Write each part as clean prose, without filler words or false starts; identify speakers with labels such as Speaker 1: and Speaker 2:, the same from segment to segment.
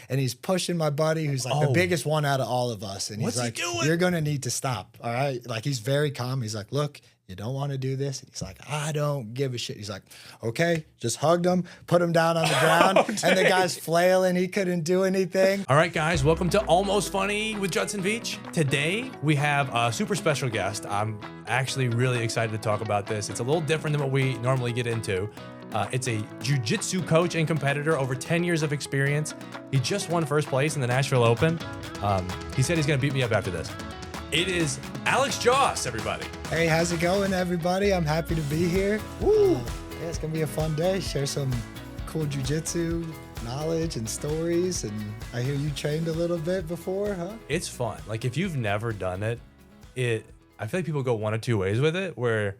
Speaker 1: and he's pushing my buddy, who's like the biggest one out of all of us. And he's
Speaker 2: What's he
Speaker 1: like,
Speaker 2: doing?
Speaker 1: "You're gonna need to stop, all right?" Like, he's very calm. He's like, "Look, you don't want to do this." And he's like, "I don't give a shit." He's like, "Okay," just hugged him, put him down on the ground, and the guy's flailing. He couldn't do anything.
Speaker 2: All right, guys, welcome to Almost Funny with Judson Veach. Today, we have a super special guest. I'm actually really excited to talk about this. It's a little different than what we normally get into. It's a jiu-jitsu coach and competitor, over 10 years of experience. He just won first place in the Nashville Open. He said he's going to beat me up after this. It is Alex Joss, everybody.
Speaker 1: Hey, how's it going, everybody? I'm happy to be here. Woo! Yeah, it's gonna be a fun day. Share some cool jiu-jitsu knowledge and stories. And I hear you trained a little bit before, huh?
Speaker 2: It's fun. Like, if you've never done it, I feel like people go one of two ways with it, where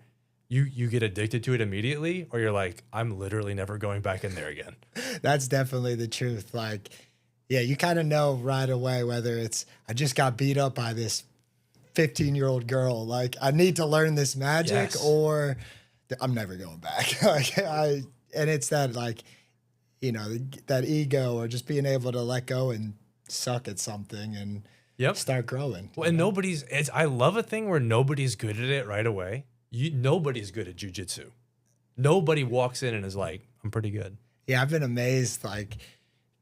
Speaker 2: you get addicted to it immediately, or you're like, I'm literally never going back in there again.
Speaker 1: That's definitely the truth. Like, yeah, you kind of know right away whether it's, I just got beat up by this 15-year-old girl, like, I need to learn this magic,
Speaker 2: Yes.
Speaker 1: or I'm never going back. Like, and it's that, like, you know, that ego, or just being able to let go and suck at something and start growing.
Speaker 2: Well, and I love a thing where nobody's good at it right away. Nobody's good at jiu-jitsu. Nobody walks in and is like, I'm pretty good.
Speaker 1: Yeah, I've been amazed. Like,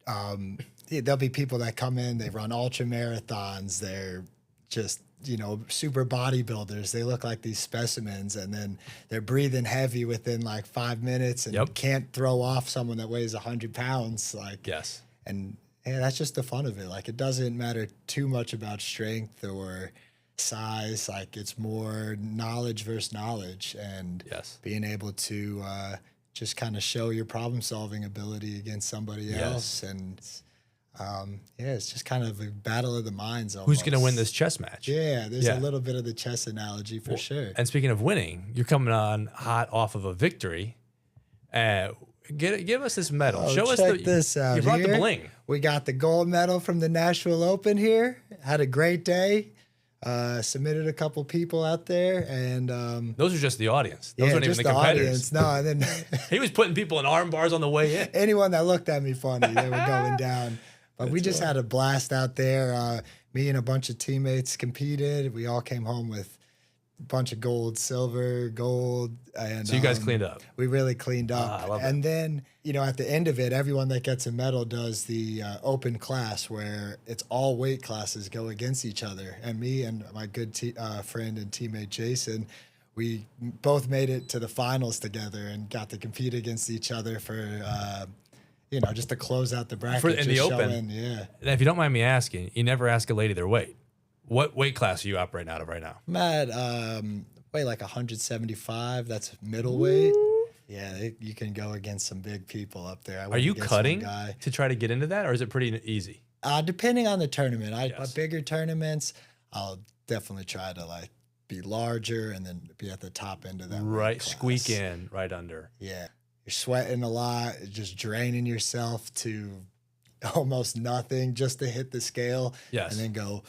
Speaker 1: there'll be people that come in, they run ultra marathons, they're just, you know, super bodybuilders. They look like these specimens, and then they're breathing heavy within like 5 minutes and can't throw off someone that weighs 100 pounds. Like,
Speaker 2: yes.
Speaker 1: And yeah, that's just the fun of it. Like, it doesn't matter too much about strength or size. Like, it's more knowledge versus knowledge, and being able to just kind of show your problem solving ability against somebody else. And yeah, it's just kind of a battle of the minds almost.
Speaker 2: Who's going to win this chess match?
Speaker 1: Yeah, there's a little bit of the chess analogy for sure.
Speaker 2: And speaking of winning, you're coming on hot off of a victory. Give us this medal. Show us
Speaker 1: this out.
Speaker 2: You brought
Speaker 1: here.
Speaker 2: the bling.
Speaker 1: We got the gold medal from the Nashville Open here. Had a great day. Submitted a couple people out there, and
Speaker 2: those are just the audience. Those weren't even the competitors.
Speaker 1: Audience. No, and then
Speaker 2: he was putting people in arm bars on the way in.
Speaker 1: Anyone that looked at me funny, they were going down. But we just had a blast out there. Me and a bunch of teammates competed. We all came home with a bunch of gold, silver, gold. And
Speaker 2: so you guys cleaned up.
Speaker 1: We really cleaned up.
Speaker 2: I love
Speaker 1: and then, you know, at the end of it, everyone that gets a medal does the open class, where it's all weight classes go against each other. And me and my good friend and teammate Jason, we both made it to the finals together and got to compete against each other for you know, just to close out the bracket.
Speaker 2: In the Open.
Speaker 1: And
Speaker 2: if you don't mind me asking, you never ask a lady their weight. What weight class are you operating out of right now?
Speaker 1: I'm at weigh like 175. That's middleweight. Yeah, you can go against some big people up there.
Speaker 2: Are you cutting to try to get into that, or is it pretty easy?
Speaker 1: Depending on the tournament. Bigger tournaments, I'll definitely try to like be larger and then be at the top end of that.
Speaker 2: Right, squeak in right under.
Speaker 1: Yeah. You're sweating a lot, just draining yourself to almost nothing just to hit the scale.
Speaker 2: Yes.
Speaker 1: And then go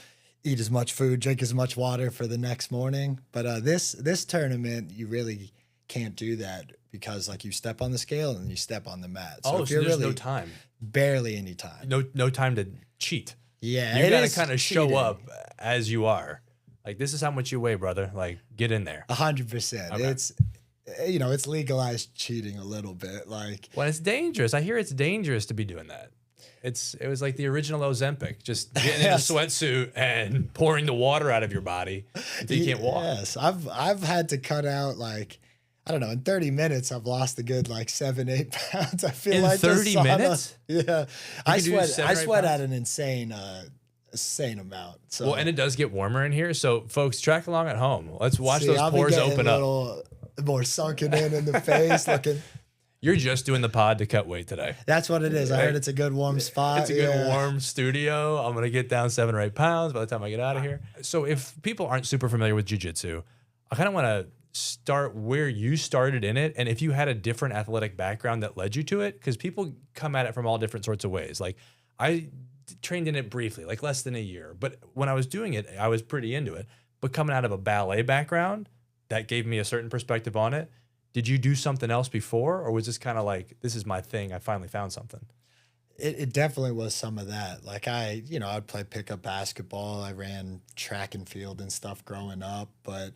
Speaker 1: eat as much food, drink as much water for the next morning. But this tournament, you really can't do that, because like you step on the scale and you step on the mat.
Speaker 2: So if you're there's really no time.
Speaker 1: Barely any time.
Speaker 2: No time to cheat.
Speaker 1: Yeah.
Speaker 2: You got to kind of show up as you are. Like, this is how much you weigh, brother. Like, get in there.
Speaker 1: 100%. Okay. It's, you know, it's legalized cheating a little bit. Like,
Speaker 2: well, it's dangerous. I hear it's dangerous to be doing that. It was like the original Ozempic, just getting in a sweatsuit and pouring the water out of your body until you can't walk.
Speaker 1: Yes, I've had to cut out, like, I don't know, in 30 minutes I've lost a good like 7-8 pounds. I feel like
Speaker 2: 30 minutes.
Speaker 1: Yeah, I sweat at an insane amount. So.
Speaker 2: Well, and it does get warmer in here, so folks, track along at home. Let's watch those pores open up.
Speaker 1: More sunken in the face, looking.
Speaker 2: You're just doing the pod to cut weight today.
Speaker 1: That's what it is. I heard it's a good warm spot.
Speaker 2: It's a good warm studio. I'm gonna get down 7 or 8 pounds by the time I get out of here. So if people aren't super familiar with jiu-jitsu, I kind of want to start where you started in it, and if you had a different athletic background that led you to it, because people come at it from all different sorts of ways. Like, I trained in it briefly, like less than a year, but when I was doing it, I was pretty into it. But coming out of a ballet background, that gave me a certain perspective on it. Did you do something else before, or was this kind of like, this is my thing, I finally found something?
Speaker 1: It definitely was some of that. Like I'd play pickup basketball. I ran track and field and stuff growing up, but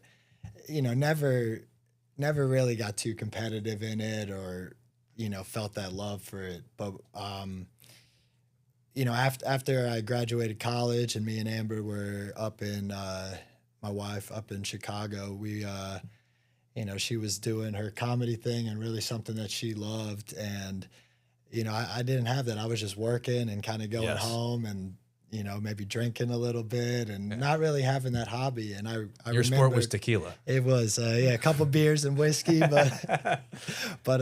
Speaker 1: never really got too competitive in it or, felt that love for it. But, after I graduated college and me and Amber were up in, my wife up in Chicago, she was doing her comedy thing and really something that she loved. And, I didn't have that. I was just working and kind of going home and, maybe drinking a little bit and not really having that hobby. And I
Speaker 2: Your sport was tequila.
Speaker 1: It was, a couple beers and whiskey, but,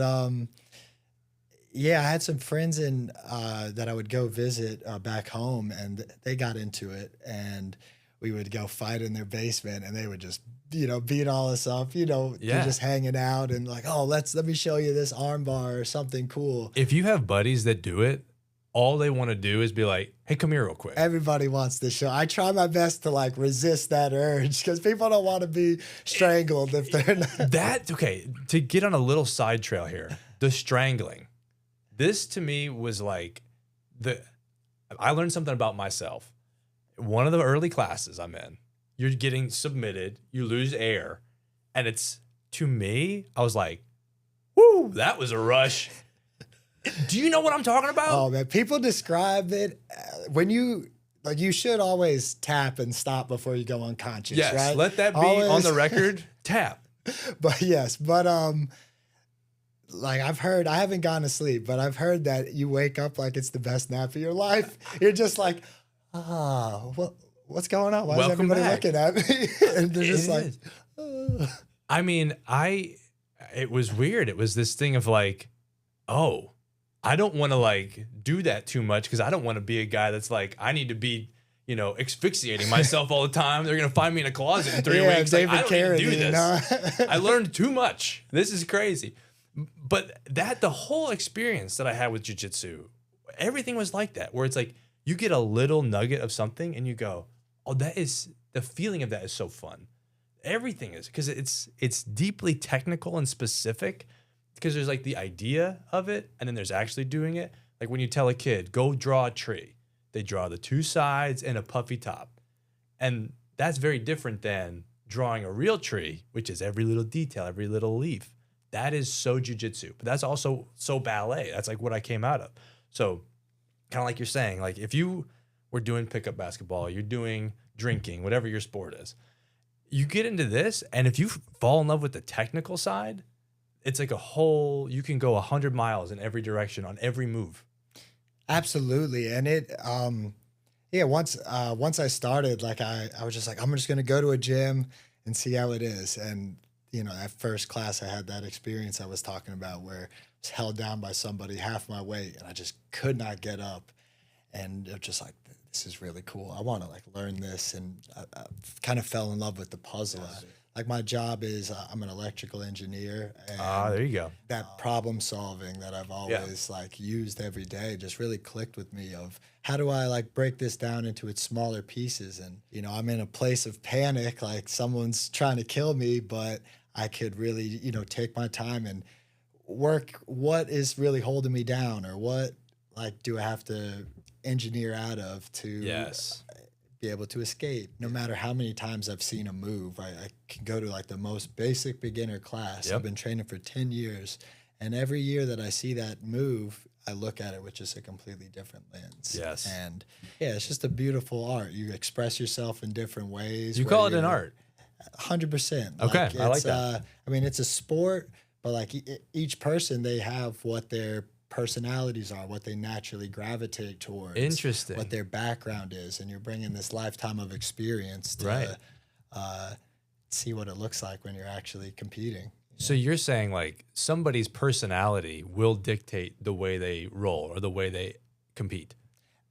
Speaker 1: I had some friends that I would go visit back home, and they got into it, and we would go fight in their basement, and they would just, beat all us up, they're just hanging out and like, oh, let me show you this arm bar or something cool.
Speaker 2: If you have buddies that do it, all they want to do is be like, hey, come here real quick.
Speaker 1: Everybody wants to show. I try my best to like resist that urge because people don't want to be strangled if they're not.
Speaker 2: Okay, to get on a little side trail here, the strangling. This to me was like I learned something about myself. One of the early classes I'm in, you're getting submitted, you lose air, and it's, to me, I was like, whoo, that was a rush. Do you know what I'm talking about?
Speaker 1: Oh man, people describe it when you should always tap and stop before you go unconscious.
Speaker 2: Yes,
Speaker 1: right?
Speaker 2: Let that be always on the record. Tap.
Speaker 1: But like I've heard, I haven't gone to sleep, but I've heard that you wake up like it's the best nap of your life. You're just like, what's going on? Why is everybody looking at me? And they're just like,
Speaker 2: I mean, it was weird. It was this thing of like, oh, I don't want to like do that too much because I don't want to be a guy that's like, I need to be, asphyxiating myself all the time. They're going to find me in a closet in 3 weeks.
Speaker 1: David
Speaker 2: like, I don't need to do
Speaker 1: this.
Speaker 2: I learned too much. This is crazy. But the whole experience that I had with jiu-jitsu, everything was like that, where it's like you get a little nugget of something and you go, oh, the feeling of that is so fun. Everything is, because it's deeply technical and specific, because there's like the idea of it and then there's actually doing it. Like when you tell a kid, go draw a tree, they draw the two sides and a puffy top. And that's very different than drawing a real tree, which is every little detail, every little leaf. That is so jiu-jitsu, but that's also so ballet. That's like what I came out of. So kind of like you're saying, like if you were doing pickup basketball, you're doing drinking, whatever your sport is, you get into this, and if you fall in love with the technical side, it's like you can go 100 miles in every direction on every move.
Speaker 1: Absolutely. And it, once I started, like I was just like, I'm just going to go to a gym and see how it is. And, that first class I had that experience I was talking about where I was held down by somebody half my weight and I just could not get up. And it was just like, this is really cool. I want to like learn this. And I kind of fell in love with the puzzle. Like my job is I'm an electrical engineer. And
Speaker 2: there you go.
Speaker 1: That problem solving that I've always like used every day just really clicked with me of how do I like break this down into its smaller pieces? And, I'm in a place of panic, like someone's trying to kill me, but I could really, take my time and work what is really holding me down or what like do I have to engineer out of to be able to escape. No matter how many times I've seen a move, I can go to like the most basic beginner class. Yep. I've been training for 10 years. And every year that I see that move, I look at it with just a completely different lens.
Speaker 2: Yes.
Speaker 1: And it's just a beautiful art. You express yourself in different ways.
Speaker 2: You call it an art.
Speaker 1: 100%.
Speaker 2: Okay, I like that.
Speaker 1: I mean, it's a sport, but like each person, they have what their personalities are, what they naturally gravitate towards.
Speaker 2: Interesting.
Speaker 1: What their background is, and you're bringing this lifetime of experience to see what it looks like when you're actually competing.
Speaker 2: So you're saying like somebody's personality will dictate the way they roll or the way they compete?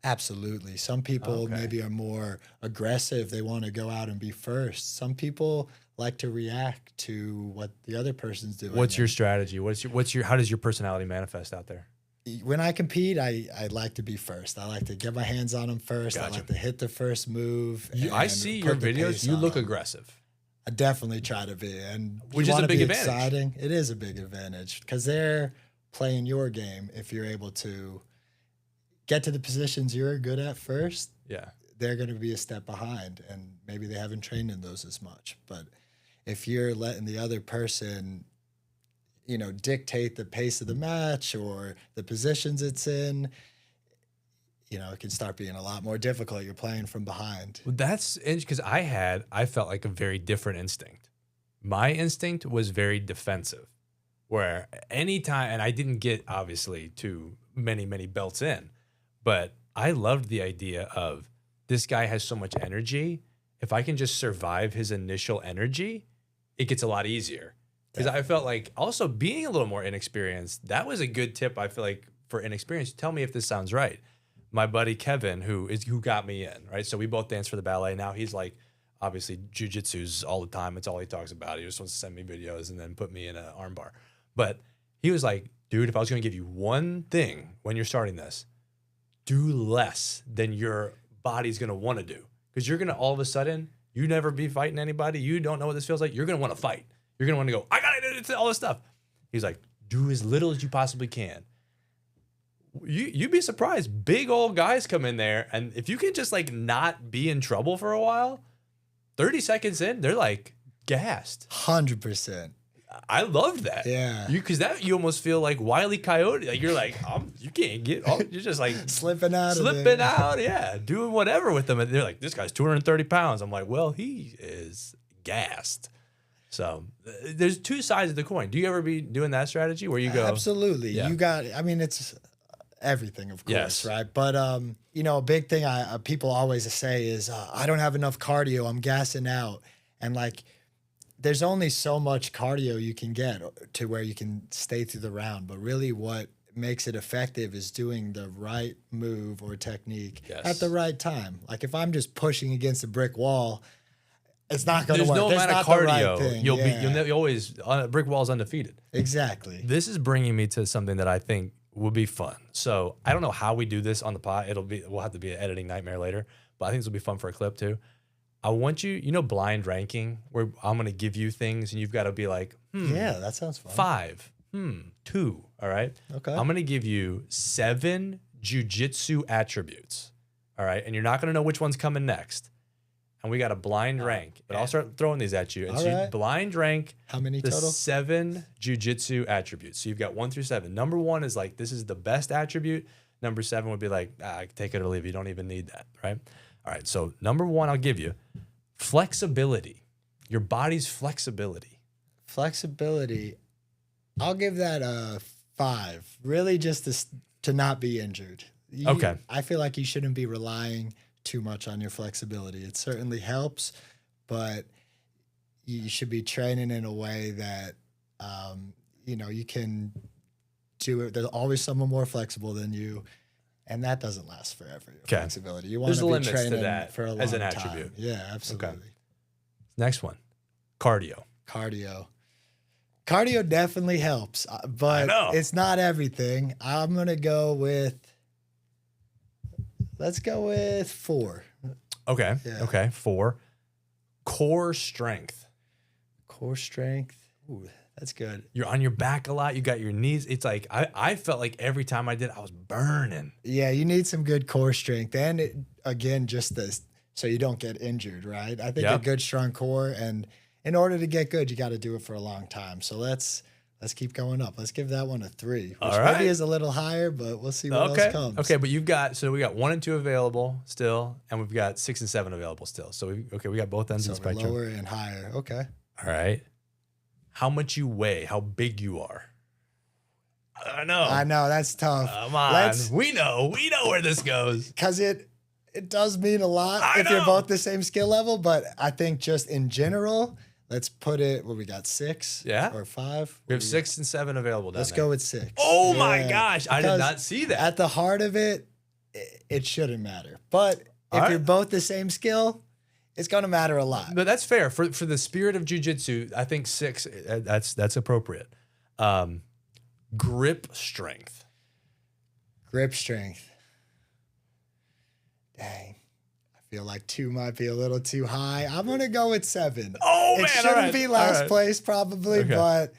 Speaker 1: Absolutely. Some people maybe are more aggressive. They want to go out and be first. Some people like to react to what the other person's doing.
Speaker 2: What's your strategy? How does your personality manifest out there?
Speaker 1: When I compete, I like to be first. I like to get my hands on them first. Gotcha. I like to hit the first move.
Speaker 2: I see your videos. You look aggressive.
Speaker 1: I definitely try to be, and
Speaker 2: which is a big advantage.
Speaker 1: Exciting. It is a big advantage because they're playing your game if you're able to get to the positions you're good at first,
Speaker 2: Yeah.
Speaker 1: they're going to be a step behind, and maybe they haven't trained in those as much. But if you're letting the other person, dictate the pace of the match or the positions it's in, it can start being a lot more difficult. You're playing from behind.
Speaker 2: Well, that's because I felt like a very different instinct. My instinct was very defensive, where anytime, and I didn't get obviously too many belts in, but I loved the idea of this guy has so much energy. If I can just survive his initial energy, it gets a lot easier. Because I felt like also being a little more inexperienced, that was a good tip. I feel like for inexperienced, tell me if this sounds right. My buddy Kevin, who got me in, right? So we both danced for the ballet. Now he's like, obviously jiu-jitsu's all the time. It's all he talks about. He just wants to send me videos and then put me in an arm bar. But he was like, dude, if I was going to give you one thing when you're starting this, do less than your body's going to want to do. Because you're going to all of a sudden, you never be fighting anybody. You don't know what this feels like. You're going to want to fight. You're going to want to go, I got to do all this stuff. He's like, do as little as you possibly can. You'd be surprised. Big old guys come in there, and if you can just like not be in trouble for a while, 30 seconds in, they're like gassed.
Speaker 1: 100%.
Speaker 2: I love that.
Speaker 1: Yeah.
Speaker 2: Because you almost feel like Wile E. Coyote. Like you're like, you can't get. You're just like
Speaker 1: slipping out.
Speaker 2: Yeah, doing whatever with them. And they're like, this guy's 230 pounds. I'm like, well, he is gassed. So there's two sides of the coin. Do you ever be doing that strategy where you go?
Speaker 1: Absolutely.
Speaker 2: Yeah.
Speaker 1: It's everything, of course,
Speaker 2: yes.
Speaker 1: right? But, a big thing people always say is, I don't have enough cardio. I'm gassing out. And like, there's only so much cardio you can get to where you can stay through the round. But really what makes it effective is doing the right move or technique at the right time. Like if I'm just pushing against a brick wall, it's not going to work.
Speaker 2: There's no amount of cardio.
Speaker 1: Right
Speaker 2: You'll always, brick wall's undefeated.
Speaker 1: Exactly.
Speaker 2: This is bringing me to something that I think will be fun. So I don't know how we do this on the pod. We'll have to be an editing nightmare later, but I think this will be fun for a clip too. I want you, blind ranking, where I'm going to give you things and you've got to be like,
Speaker 1: yeah, that sounds fun.
Speaker 2: 5, 2. All right.
Speaker 1: Okay.
Speaker 2: I'm going to give you 7 jiu-jitsu attributes. All right. And you're not going to know which one's coming next. And we got a blind rank, but I'll start throwing these at you. And so you blind rank.
Speaker 1: How many
Speaker 2: the
Speaker 1: total?
Speaker 2: 7 jiu-jitsu attributes. So you've got 1 through 7. Number 1 is like, this is the best attribute. Number 7 would be like, take it or leave it. You don't even need that, right? All right. So number 1, I'll give you flexibility. Your body's flexibility.
Speaker 1: Flexibility. I'll give that a 5. Really, just to not be injured.
Speaker 2: Okay.
Speaker 1: I feel like you shouldn't be relying too much on your flexibility. It certainly helps, but you should be training in a way that you can do it. There's always someone more flexible than you, and that doesn't last forever. Your flexibility. You want to be training to that for a long time. As an attribute. Yeah, absolutely. Okay.
Speaker 2: Next one, cardio.
Speaker 1: Cardio definitely helps, but it's not everything. I'm gonna go with. Let's go with 4.
Speaker 2: Okay. Yeah. Okay. 4. Core strength.
Speaker 1: Ooh, that's good.
Speaker 2: You're on your back a lot. You got your knees. It's like, I felt like every time I did, I was burning.
Speaker 1: Yeah, you need some good core strength. And again, just this, so you don't get injured, right? I think a good, strong core. And in order to get good, you got to do it for a long time. So let's keep going up. Let's give that one a 3, which maybe is a little higher, but we'll see what else comes.
Speaker 2: Okay, but we got 1 and 2 available still, and we've got 6 and 7 available still. So we got both ends of the spectrum.
Speaker 1: Lower and higher. Okay.
Speaker 2: All right. How much you weigh? How big you are? I know.
Speaker 1: That's tough.
Speaker 2: Come on. We know where this goes.
Speaker 1: Because it does mean a lot if you're both the same skill level, but I think just in general. Let's put it we got 6 or 5.
Speaker 2: We have 6 and 7 available down
Speaker 1: Let's go with 6.
Speaker 2: Oh my gosh. I did not see that.
Speaker 1: At the heart of it, it shouldn't matter. But if you're both the same skill, it's going to matter a lot.
Speaker 2: But that's fair. For the spirit of jiu-jitsu, I think 6, that's appropriate. Grip strength.
Speaker 1: Dang. Feel like 2 might be a little too high. I'm going to go with 7.
Speaker 2: Oh,
Speaker 1: it shouldn't be last place probably, but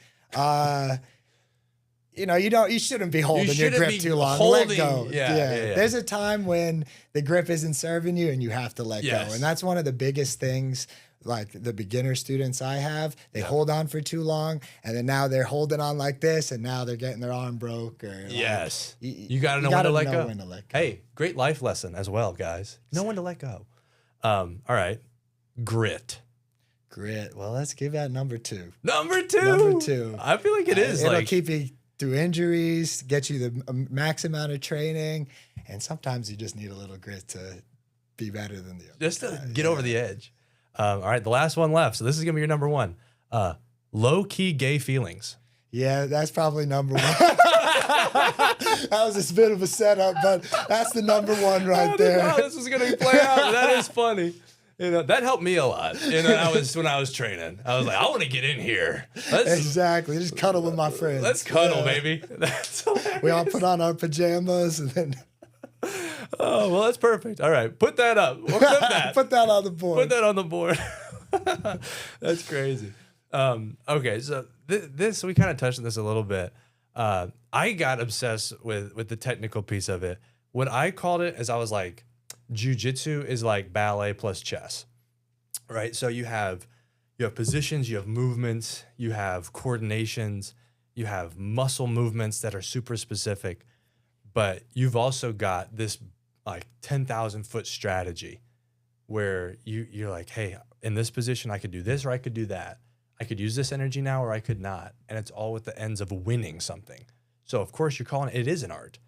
Speaker 1: you shouldn't be holding your grip too long. Let go.
Speaker 2: Yeah.
Speaker 1: There's a time when the grip isn't serving you and you have to let go. And that's one of the biggest things. Like the beginner students I have, they hold on for too long, and then now they're holding on like this, and now they're getting their arm broke. Or
Speaker 2: you got to know when to let go. Hey, great life lesson as well, guys. Know when to let go. All right, grit.
Speaker 1: Well, let's give that number 2.
Speaker 2: Number two. I feel like it is.
Speaker 1: It'll keep you through injuries, get you the max amount of training, and sometimes you just need a little grit to be better than the other.
Speaker 2: Just to get over the edge. All right, the last one left. So this is gonna be your number 1. Low-key gay feelings.
Speaker 1: Yeah, that's probably number 1. That was a bit of a setup, but that's the number 1 right there.
Speaker 2: How this was gonna play out. That is funny. That helped me a lot. When I was training, I was like, I want to get in here.
Speaker 1: Exactly. Just cuddle with my friends.
Speaker 2: Let's cuddle, baby. That's hilarious.
Speaker 1: We all put on our pajamas and then.
Speaker 2: Oh, well, that's perfect. All right. Put that up. We'll clip that.
Speaker 1: Put that on the board.
Speaker 2: Put that on the board. That's crazy. Okay. So this, we kind of touched on this a little bit. I got obsessed with the technical piece of it. What I called it is I was like, jiu-jitsu is like ballet plus chess, right? So you have positions, you have movements, you have coordinations, you have muscle movements that are super specific. But you've also got this like 10,000 foot strategy where you're like, hey, in this position, I could do this or I could do that. I could use this energy now or I could not. And it's all with the ends of winning something. So of course you're calling it is an art,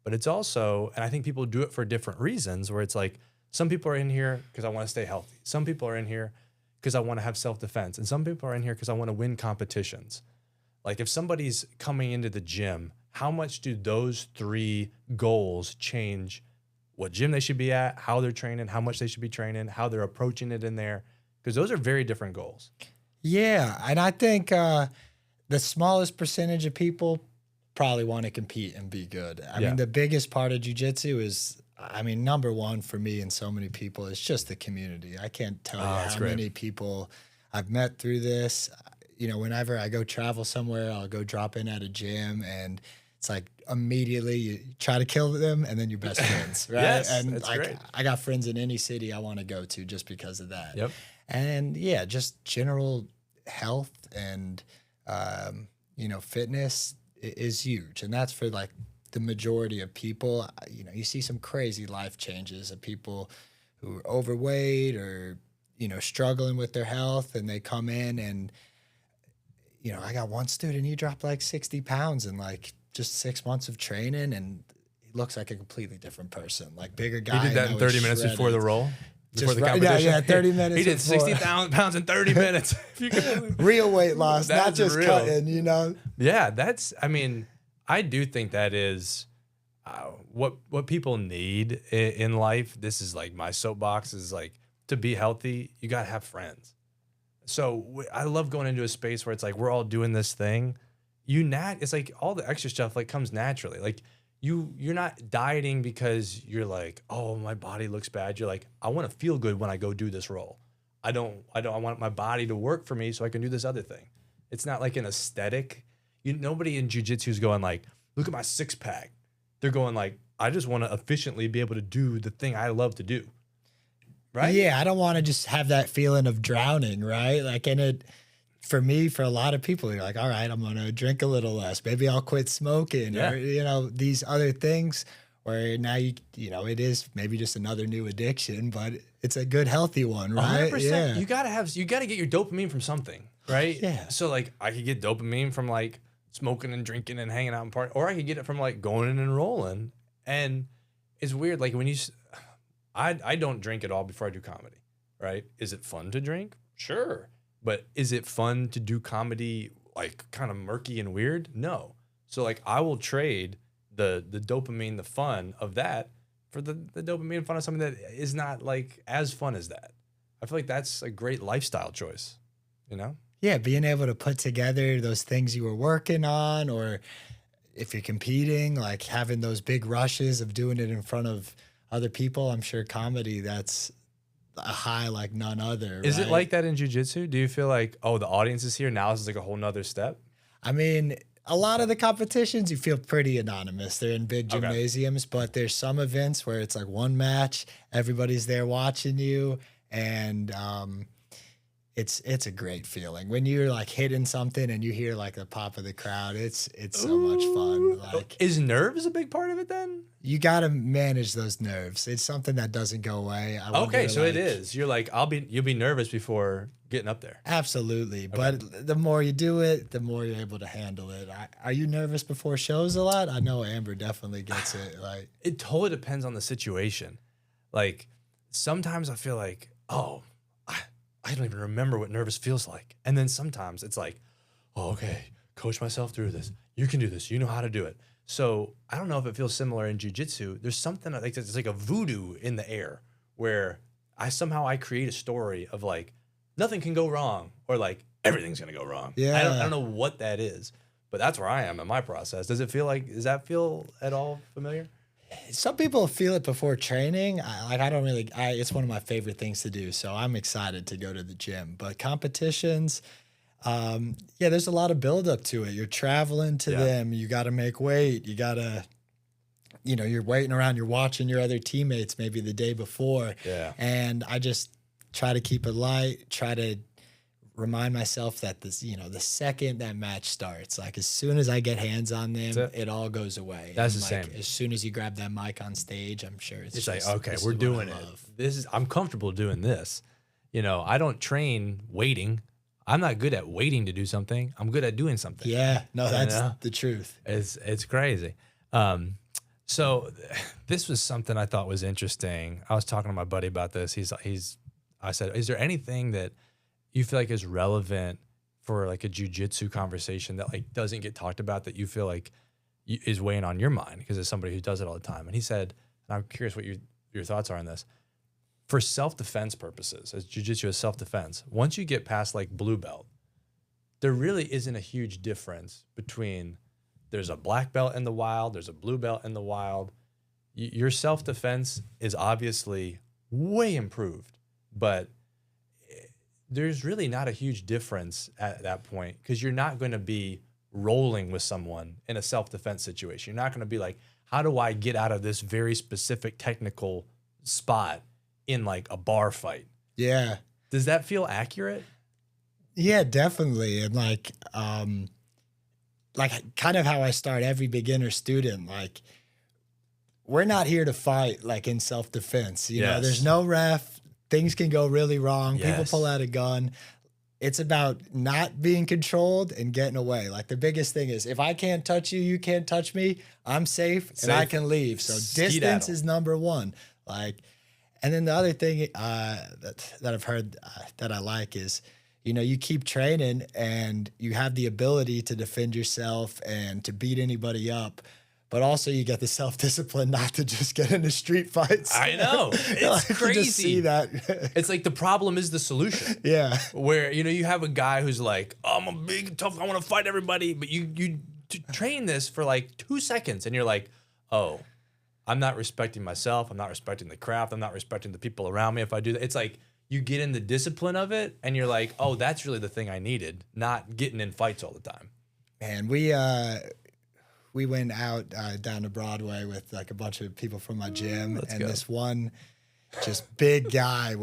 Speaker 2: but it's also, and I think people do it for different reasons where it's like, some people are in here because I want to stay healthy. Some people are in here because I want to have self-defense. And some people are in here because I want to win competitions. Like if somebody's coming into the gym, how much do those 3 goals change what gym they should be at, how they're training, how much they should be training, how they're approaching it in there? Because those are very different goals. Yeah.
Speaker 1: And I think the smallest percentage of people probably want to compete and be good. I mean, the biggest part of jiu-jitsu is, number 1 for me and so many people is just the community. I can't tell you how many people I've met through this. Whenever I go travel somewhere, I'll go drop in at a gym and it's like immediately you try to kill them and then you're best friends, right?
Speaker 2: Yes,
Speaker 1: and
Speaker 2: that's great.
Speaker 1: I got friends in any city I want to go to just because of that.
Speaker 2: Yep.
Speaker 1: And yeah, just general health and, fitness is huge. And that's for like the majority of people. You see some crazy life changes of people who are overweight or, struggling with their health and they come in and, I got one student, he dropped like 60 pounds in like just 6 months of training and he looks like a completely different person, like bigger guy.
Speaker 2: He did that in 30 minutes before the roll? Before the competition?
Speaker 1: Yeah, 30 minutes.
Speaker 2: He did 60 pounds in 30 minutes.
Speaker 1: Real weight loss, not just real. Cutting,
Speaker 2: Yeah, I do think that is what people need in life. This is like my soapbox is like to be healthy, you got to have friends. So I love going into a space where it's like we're all doing this thing. It's like all the extra stuff like comes naturally. Like you're not dieting because you're like, oh, my body looks bad. You're like, I want to feel good when I go do this roll. I want my body to work for me so I can do this other thing. It's not like an aesthetic. Nobody in jiu-jitsu is going like, look at my 6-pack. They're going like, I just want to efficiently be able to do the thing I love to do. Right?
Speaker 1: Yeah, I don't want to just have that feeling of drowning, right? Like, for me, for a lot of people, you're like, all right, I'm going to drink a little less. Maybe I'll quit smoking or, these other things where now, it is maybe just another new addiction, but it's a good, healthy one, right?
Speaker 2: 100%.
Speaker 1: Yeah.
Speaker 2: You got to get your dopamine from something, right?
Speaker 1: Yeah.
Speaker 2: So like I could get dopamine from like smoking and drinking and hanging out and partying, or I could get it from like going in and rolling. And it's weird. Like when I don't drink at all before I do comedy, right? Is it fun to drink? Sure. But is it fun to do comedy like kind of murky and weird? No. So like I will trade the dopamine, the fun of that for the dopamine and fun of something that is not like as fun as that. I feel like that's a great lifestyle choice,
Speaker 1: Yeah, being able to put together those things you were working on, or if you're competing, like having those big rushes of doing it in front of other people. I'm sure comedy, that's a high like none other.
Speaker 2: Is it like that in jiu-jitsu? Do you feel like, oh, the audience is here now, this is like a whole nother step?
Speaker 1: I mean, a lot of the competitions, you feel pretty anonymous. They're in big
Speaker 2: Okay.
Speaker 1: gymnasiums, but there's some events where it's like one match, everybody's there watching you, and it's a great feeling when you're like hitting something and you hear like the pop of the crowd. It's so much fun. Like,
Speaker 2: is nerves a big part of it then?
Speaker 1: you got to manage those nerves. It's something that doesn't go away.
Speaker 2: Okay, so
Speaker 1: like,
Speaker 2: it is. You're like, you'll be nervous before getting up there.
Speaker 1: Absolutely. But the more you do it, the more you're able to handle it. Are you nervous before shows a lot? I know Amber definitely gets it. Like,
Speaker 2: it totally depends on the situation. Like sometimes I feel like, oh, I don't even remember what nervous feels like. And then sometimes it's like, oh, okay, coach myself through this. You can do this. You know how to do it. So I don't know if it feels similar in jiu-jitsu. There's something like it's like a voodoo in the air where I create a story of like nothing can go wrong or like everything's gonna go wrong.
Speaker 1: Yeah.
Speaker 2: I don't know what that is, but that's where I am in my process. Does that feel at all familiar?
Speaker 1: some people feel it before training. It's one of my favorite things to do. So I'm excited to go to the gym. But competitions, there's a lot of buildup to it. You're traveling to them. You got to make weight. You got to, you're waiting around. You're watching your other teammates maybe the day before.
Speaker 2: Yeah.
Speaker 1: And I just try to keep it light, try to remind myself that the second that match starts, like as soon as I get hands on them, it all goes away.
Speaker 2: That's
Speaker 1: and
Speaker 2: the
Speaker 1: like,
Speaker 2: same.
Speaker 1: As soon as you grab that mic on stage, I'm sure it's
Speaker 2: like,
Speaker 1: just,
Speaker 2: okay, we're doing it. I'm comfortable doing this. I don't train waiting. I'm not good at waiting to do something. I'm good at doing something.
Speaker 1: Yeah, no, that's the truth.
Speaker 2: It's crazy. So this was something I thought was interesting. I was talking to my buddy about this. I said, is there anything that you feel like is relevant for like a jiu-jitsu conversation that like doesn't get talked about that you feel like is weighing on your mind because it's somebody who does it all the time? And he said, and I'm curious what your thoughts are on this. For self-defense purposes, as jiu-jitsu is self-defense, once you get past like blue belt, there really isn't a huge difference between there's a black belt in the wild, there's a blue belt in the wild. Your self-defense is obviously way improved, but there's really not a huge difference at that point because you're not going to be rolling with someone in a self-defense situation. You're not going to be like, how do I get out of this very specific technical spot in like a bar fight?
Speaker 1: Yeah.
Speaker 2: Does that feel accurate?
Speaker 1: Yeah, definitely. And like kind of how I start every beginner student, like we're not here to fight like in self-defense. You know, there's no ref. Things can go really wrong.
Speaker 2: Yes.
Speaker 1: People pull out a gun. It's about not being controlled and getting away. Like the biggest thing is if I can't touch you, you can't touch me. I'm safe. And I can leave. So distance is number one. Like, and then the other thing that I've heard that I like is, you keep training and you have the ability to defend yourself and to beat anybody up. But also you get the self-discipline not to just get into street fights.
Speaker 2: I know. It's crazy.
Speaker 1: Just see that.
Speaker 2: It's like the problem is the solution.
Speaker 1: Yeah.
Speaker 2: Where, you have a guy who's like, oh, I'm a big, tough, I want to fight everybody. But you train this for like 2 seconds and you're like, oh, I'm not respecting myself. I'm not respecting the craft. I'm not respecting the people around me if I do that. It's like you get in the discipline of it and you're like, oh, that's really the thing I needed, not getting in fights all the time.
Speaker 1: Man, we went out down to Broadway with like a bunch of people from my gym, this one just big guy,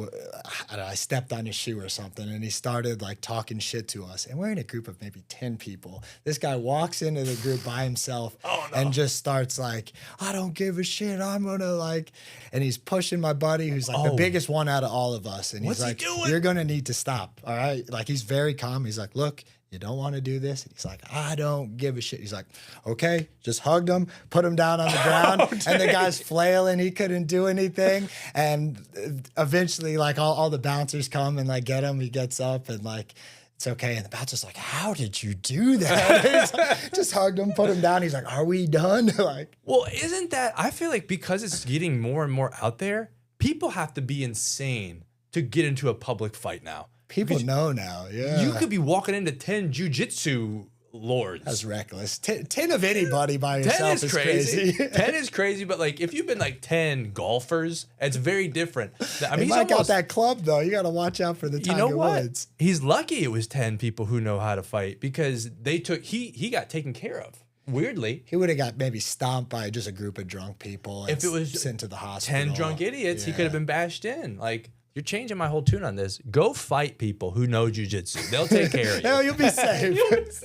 Speaker 1: I stepped on his shoe or something, and he started like talking shit to us. And we're in a group of maybe 10 people. This guy walks into the group by himself and just starts like, I don't give a shit. I'm gonna like, and he's pushing my buddy who's like the biggest one out of all of us. And he's like, you're gonna need to stop. All right. Like he's very calm. He's like, look, you don't want to do this? And he's like, I don't give a shit. He's like, okay, just hugged him, put him down on the ground. And the guy's flailing. He couldn't do anything. And eventually, like, all the bouncers come and, like, get him. He gets up and, like, it's okay. And the bouncer's like, how did you do that? Like, just hugged him, put him down. He's like, are we done? Like,
Speaker 2: well, isn't that, I feel like because it's getting more and more out there, people have to be insane to get into a public fight now.
Speaker 1: People know now, yeah.
Speaker 2: You could be walking into 10 jiu-jitsu lords.
Speaker 1: That's reckless. 10 of anybody by yourself
Speaker 2: 10
Speaker 1: is crazy.
Speaker 2: 10 is crazy, but like if you've been like 10 golfers, it's very different. I mean,
Speaker 1: he might got that club though. You got to watch out for the Tiger Woods.
Speaker 2: He's lucky it was 10 people who know how to fight because he got taken care of. Weirdly,
Speaker 1: he would have got maybe stomped by just a group of drunk people.
Speaker 2: If it was
Speaker 1: sent to the hospital,
Speaker 2: 10 drunk idiots, he could have been bashed in. Like, you're changing my whole tune on this. Go fight people who know jiu-jitsu. They'll take care of you.
Speaker 1: No, you'll be safe.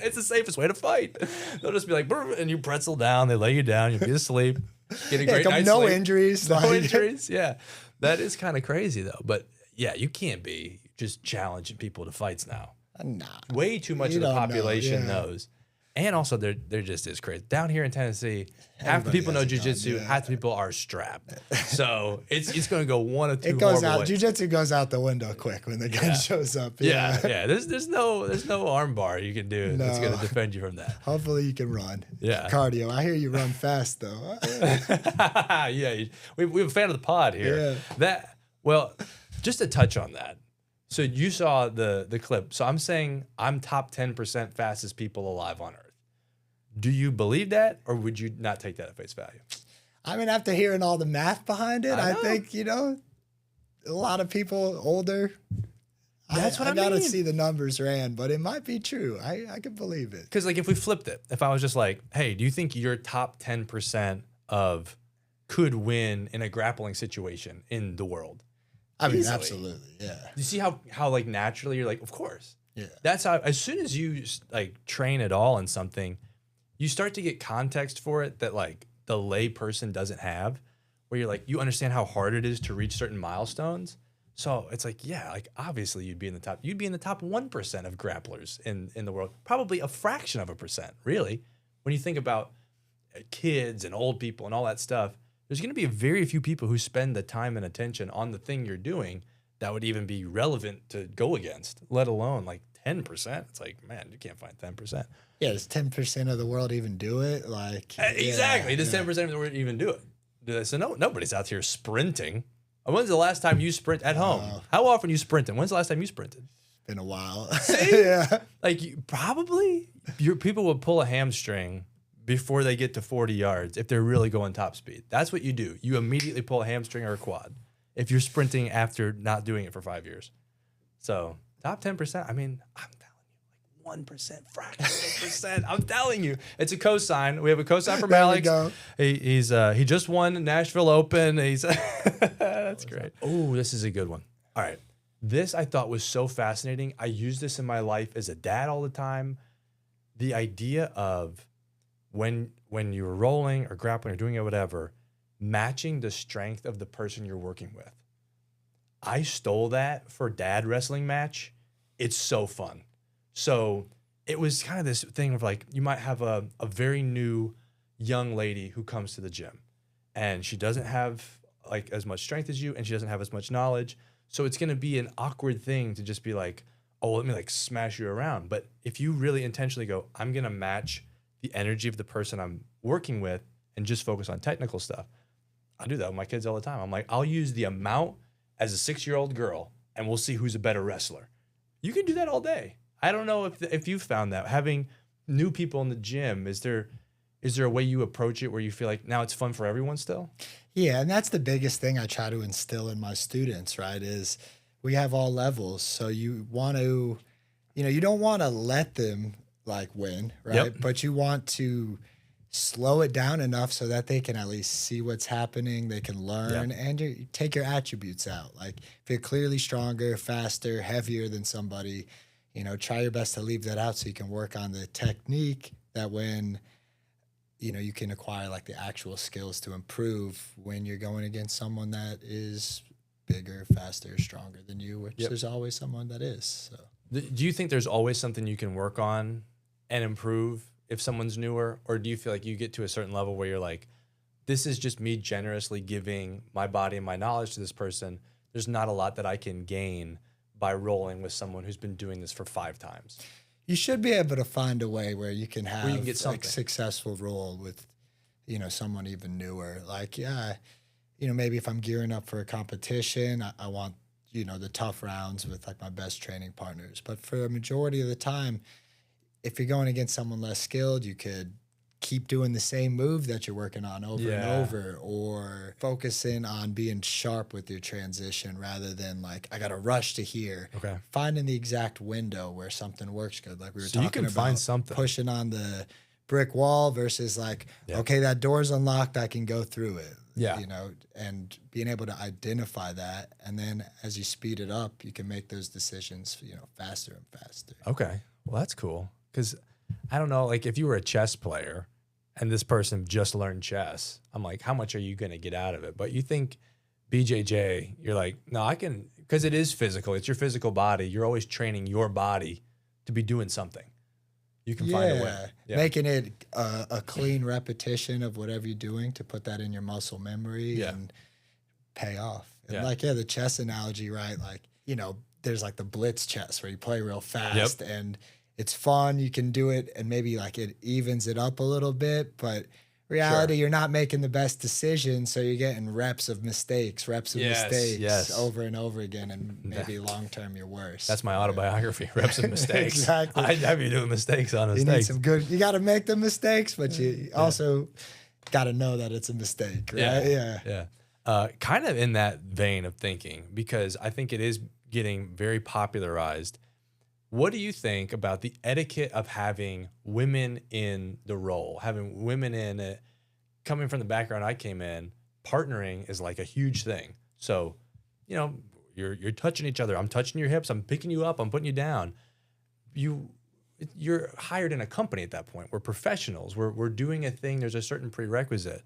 Speaker 2: It's the safest way to fight. They'll just be like, and you pretzel down. They lay you down. You'll be asleep. Get a great night's
Speaker 1: no
Speaker 2: sleep.
Speaker 1: Injuries.
Speaker 2: No injuries. Yeah, that is kind of crazy though. But yeah, you can't be just challenging people to fights now.
Speaker 1: Nah.
Speaker 2: Way too much of the population knows. And also, they're just as crazy. Down here in Tennessee, half the people know jiu-jitsu, half the people are strapped. So it's going to go one of two.
Speaker 1: It goes out. Jiu-jitsu goes out the window quick when the gun shows up.
Speaker 2: Yeah. There's no arm bar you can do that's going to defend you from that.
Speaker 1: Hopefully you can run.
Speaker 2: Yeah.
Speaker 1: Cardio. I hear you run fast though.
Speaker 2: Yeah. We have a fan of the pod here. Yeah. Well, just to touch on that. So you saw the clip. So I'm saying I'm top 10% fastest people alive on Earth. Do you believe that, or would you not take that at face value?
Speaker 1: I mean, after hearing all the math behind it, I think, a lot of people older. That's what I mean. I got to see the numbers ran, but it might be true. I can believe it.
Speaker 2: Because like if we flipped it, if I was just like, hey, do you think your top 10% of could win in a grappling situation in the world?
Speaker 1: I mean, absolutely, yeah.
Speaker 2: You see how like naturally you're like, of course.
Speaker 1: Yeah.
Speaker 2: That's how, as soon as you like train at all in something, you start to get context for it that like the lay person doesn't have, where you're like, you understand how hard it is to reach certain milestones. So it's like, yeah, like obviously you'd be in the top 1% of grapplers in the world, probably a fraction of a percent, really. When you think about kids and old people and all that stuff, there's going to be very few people who spend the time and attention on the thing you're doing that would even be relevant to go against, let alone like 10%. It's like, man, you can't find 10%.
Speaker 1: Yeah, does 10% of the world even do it? Like
Speaker 2: exactly. Does 10% of the world even do it? So nobody's out here sprinting. When's the last time you sprint at home? How often you sprinting? When's the last time you sprinted?
Speaker 1: Been a while.
Speaker 2: See?
Speaker 1: Yeah.
Speaker 2: Like your people would pull a hamstring before they get to 40 yards if they're really going top speed. That's what you do. You immediately pull a hamstring or a quad if you're sprinting after not doing it for 5 years. So top 10%, I mean, I'm telling you, like 1%, fraction of a percent. I'm telling you. It's a cosign. We have a cosign from Alex. He just won Nashville Open. That's great. Oh, this is a good one. All right. This I thought was so fascinating. I use this in my life as a dad all the time. The idea of when you're rolling or grappling or doing it, whatever, matching the strength of the person you're working with. I stole that for dad wrestling match. It's so fun. So it was kind of this thing of like, you might have a very new young lady who comes to the gym and she doesn't have like as much strength as you and she doesn't have as much knowledge. So it's going to be an awkward thing to just be like, oh, let me like smash you around. But if you really intentionally go, I'm going to match the energy of the person I'm working with and just focus on technical stuff. I do that with my kids all the time. I'm like, I'll use the amount as a 6-year-old girl and we'll see who's a better wrestler. You can do that all day. I don't know if you've found that. Having new people in the gym, is there a way you approach it where you feel like now it's fun for everyone still?
Speaker 1: Yeah, and that's the biggest thing I try to instill in my students, right, is we have all levels. So you want to, you don't want to let them like win, right?
Speaker 2: Yep.
Speaker 1: But you want to slow it down enough so that they can at least see what's happening, they can learn, and you take your attributes out. Like if you're clearly stronger, faster, heavier than somebody, try your best to leave that out so you can work on the technique that when, you can acquire like the actual skills to improve when you're going against someone that is bigger, faster, stronger than you, which there's always someone that is. So.
Speaker 2: Do you think there's always something you can work on and improve if someone's newer? Or do you feel like you get to a certain level where you're like, this is just me generously giving my body and my knowledge to this person. There's not a lot that I can gain by rolling with someone who's been doing this for 5 times.
Speaker 1: You should be able to find a way where you can have
Speaker 2: get
Speaker 1: like successful roll with, someone even newer. Like, maybe if I'm gearing up for a competition, I want, the tough rounds with like my best training partners. But for a majority of the time, if you're going against someone less skilled, you could keep doing the same move that you're working on over and over, or focusing on being sharp with your transition rather than like, I got to rush to here.
Speaker 2: Okay.
Speaker 1: Finding the exact window where something works good. Like we were
Speaker 2: so
Speaker 1: talking about
Speaker 2: find something.
Speaker 1: Pushing on the brick wall versus like, okay, that door's unlocked, I can go through it.
Speaker 2: Yeah.
Speaker 1: You know, and being able to identify that. And then as you speed it up, you can make those decisions, you know, faster and faster.
Speaker 2: Okay. Well, that's cool. Because I don't know, like if you were a chess player and this person just learned chess, I'm like, how much are you going to get out of it? But you think BJJ, you're like, no, I can, because it is physical. It's your physical body. You're always training your body to be doing something. You can find a way. Yeah.
Speaker 1: Making it a clean repetition of whatever you're doing to put that in your muscle memory and pay off. And like, the chess analogy, right? Like, you know, there's like the blitz chess where you play real fast and it's fun. You can do it and maybe like it evens it up a little bit, but reality, you're not making the best decision. So you're getting reps of mistakes over and over again. And maybe long-term you're worse.
Speaker 2: That's my autobiography, reps of mistakes.
Speaker 1: Exactly.
Speaker 2: I have you doing mistakes on mistakes.
Speaker 1: You need some good, you got to make the mistakes, but you also got to know that it's a mistake, right?
Speaker 2: Yeah. Kind of in that vein of thinking, because I think it is getting very popularized. What do you think about the etiquette of having women in the role, having women in it? Coming from the background I came in, partnering is like a huge thing. So, you know, you're touching each other. I'm touching your hips. I'm picking you up. I'm putting you down. You're hired in a company at that point. We're professionals. We're doing a thing. There's a certain prerequisite.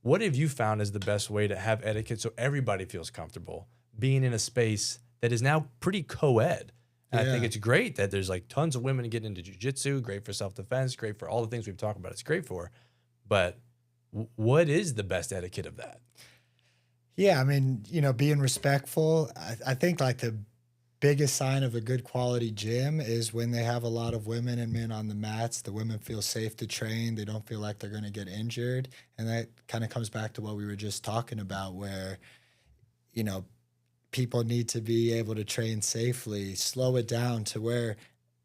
Speaker 2: What have you found is the best way to have etiquette so everybody feels comfortable being in a space that is now pretty co-ed? And I think it's great that there's like tons of women getting into jiu-jitsu, great for self-defense, great for all the things we've talked about. It's great for, but what is the best etiquette of that?
Speaker 1: Yeah, I mean, you know, being respectful. I think like the biggest sign of a good quality gym is when they have a lot of women and men on the mats. The women feel safe to train. They don't feel like they're going to get injured. And that kind of comes back to what we were just talking about where, you know, people need to be able to train safely, slow it down to where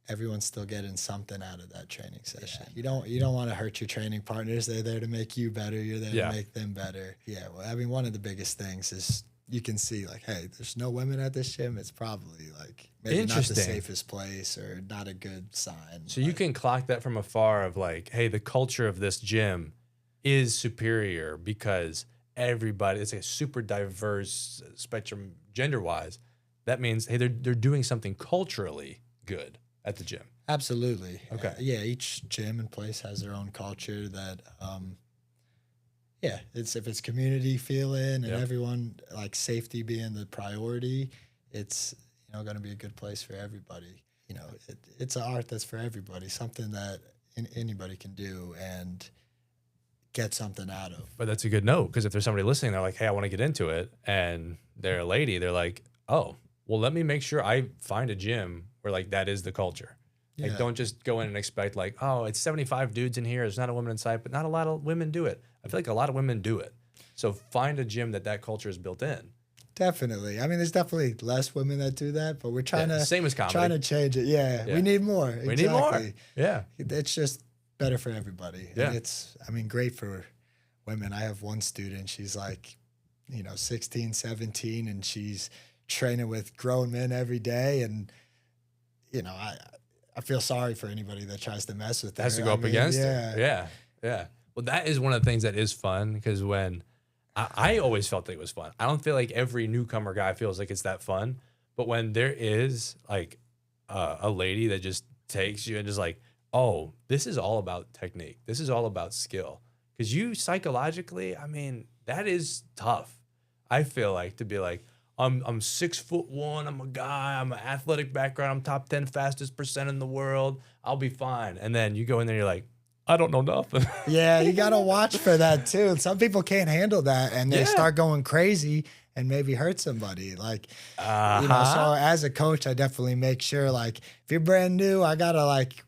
Speaker 1: everyone's still getting something out of that training session. You don't want to hurt your training partners. They're there to make you better. You're there to make them better. Yeah. Well, I mean, one of the biggest things is you can see like, hey, there's no women at this gym. It's probably like maybe not the safest place or not a good sign.
Speaker 2: So you can clock that from afar of like, hey, the culture of this gym is superior because everybody, it's a super diverse spectrum gender-wise. That means, hey, they're doing something culturally good at the gym.
Speaker 1: Absolutely.
Speaker 2: Okay.
Speaker 1: Each gym and place has their own culture that, it's if it's community feeling and everyone, like safety being the priority, it's, you know, going to be a good place for everybody. You know, it's an art that's for everybody, something that anybody can do and get something out of.
Speaker 2: But that's a good note, because if there's somebody listening, they're like, hey, I want to get into it, and they're a lady, they're like, oh, well, let me make sure I find a gym where like that is the culture. Like, don't just go in and expect like, oh, it's 75 dudes in here. There's not a woman in sight, but not a lot of women do it. I feel like a lot of women do it. So find a gym that culture is built in.
Speaker 1: Definitely. I mean, there's definitely less women that do that, but we're trying to
Speaker 2: same as comedy.
Speaker 1: Trying to change it. Yeah. We need more.
Speaker 2: We need more. Yeah.
Speaker 1: It's just better for everybody.
Speaker 2: Yeah.
Speaker 1: And it's, I mean, great for women. I have one student, she's like, 16, 17, and she's training with grown men every day. And, I feel sorry for anybody that tries to mess with her.
Speaker 2: Has to go up against her. Yeah. Yeah. Well, that is one of the things that is fun, because when I always felt that it was fun. I don't feel like every newcomer guy feels like it's that fun, but when there is like a lady that just takes you and just like, oh, this is all about technique. This is all about skill. Because you psychologically, I mean, that is tough. I feel like to be like, I'm 6'1", I'm a guy, I'm an athletic background, I'm top 10 fastest percent in the world, I'll be fine. And then you go in there, you're like, I don't know nothing.
Speaker 1: Yeah, you got to watch for that too. Some people can't handle that and they start going crazy and maybe hurt somebody. Like, so as a coach, I definitely make sure, like, if you're brand new, I got to like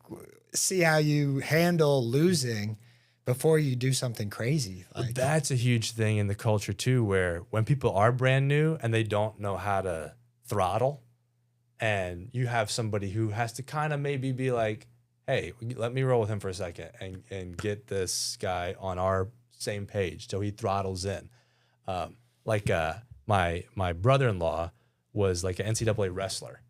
Speaker 1: see how you handle losing before you do something crazy. Like,
Speaker 2: that's a huge thing in the culture too, where when people are brand new and they don't know how to throttle, and you have somebody who has to kind of maybe be like, hey, let me roll with him for a second and get this guy on our same page. So he throttles in. My brother-in-law was like an NCAA wrestler,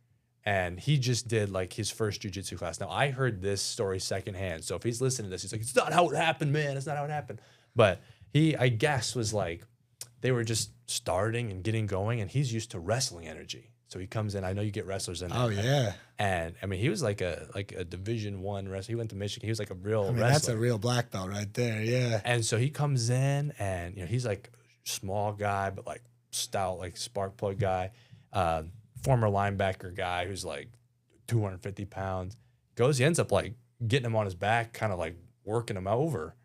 Speaker 2: and he just did like his first jiu-jitsu class. Now I heard this story secondhand. So if he's listening to this, he's like, it's not how it happened, man. It's not how it happened. But he, I guess, was like, they were just starting and getting going, and he's used to wrestling energy. So he comes in. I know you get wrestlers in there.
Speaker 1: Oh, yeah.
Speaker 2: And I mean, he was like a Division I wrestler. He went to Michigan. He was like a real wrestler.
Speaker 1: That's a real black belt right there. Yeah.
Speaker 2: And so he comes in, and he's like small guy, but like stout, like spark plug guy, former linebacker guy who's like 250 pounds. He ends up like getting him on his back, kind of like working him over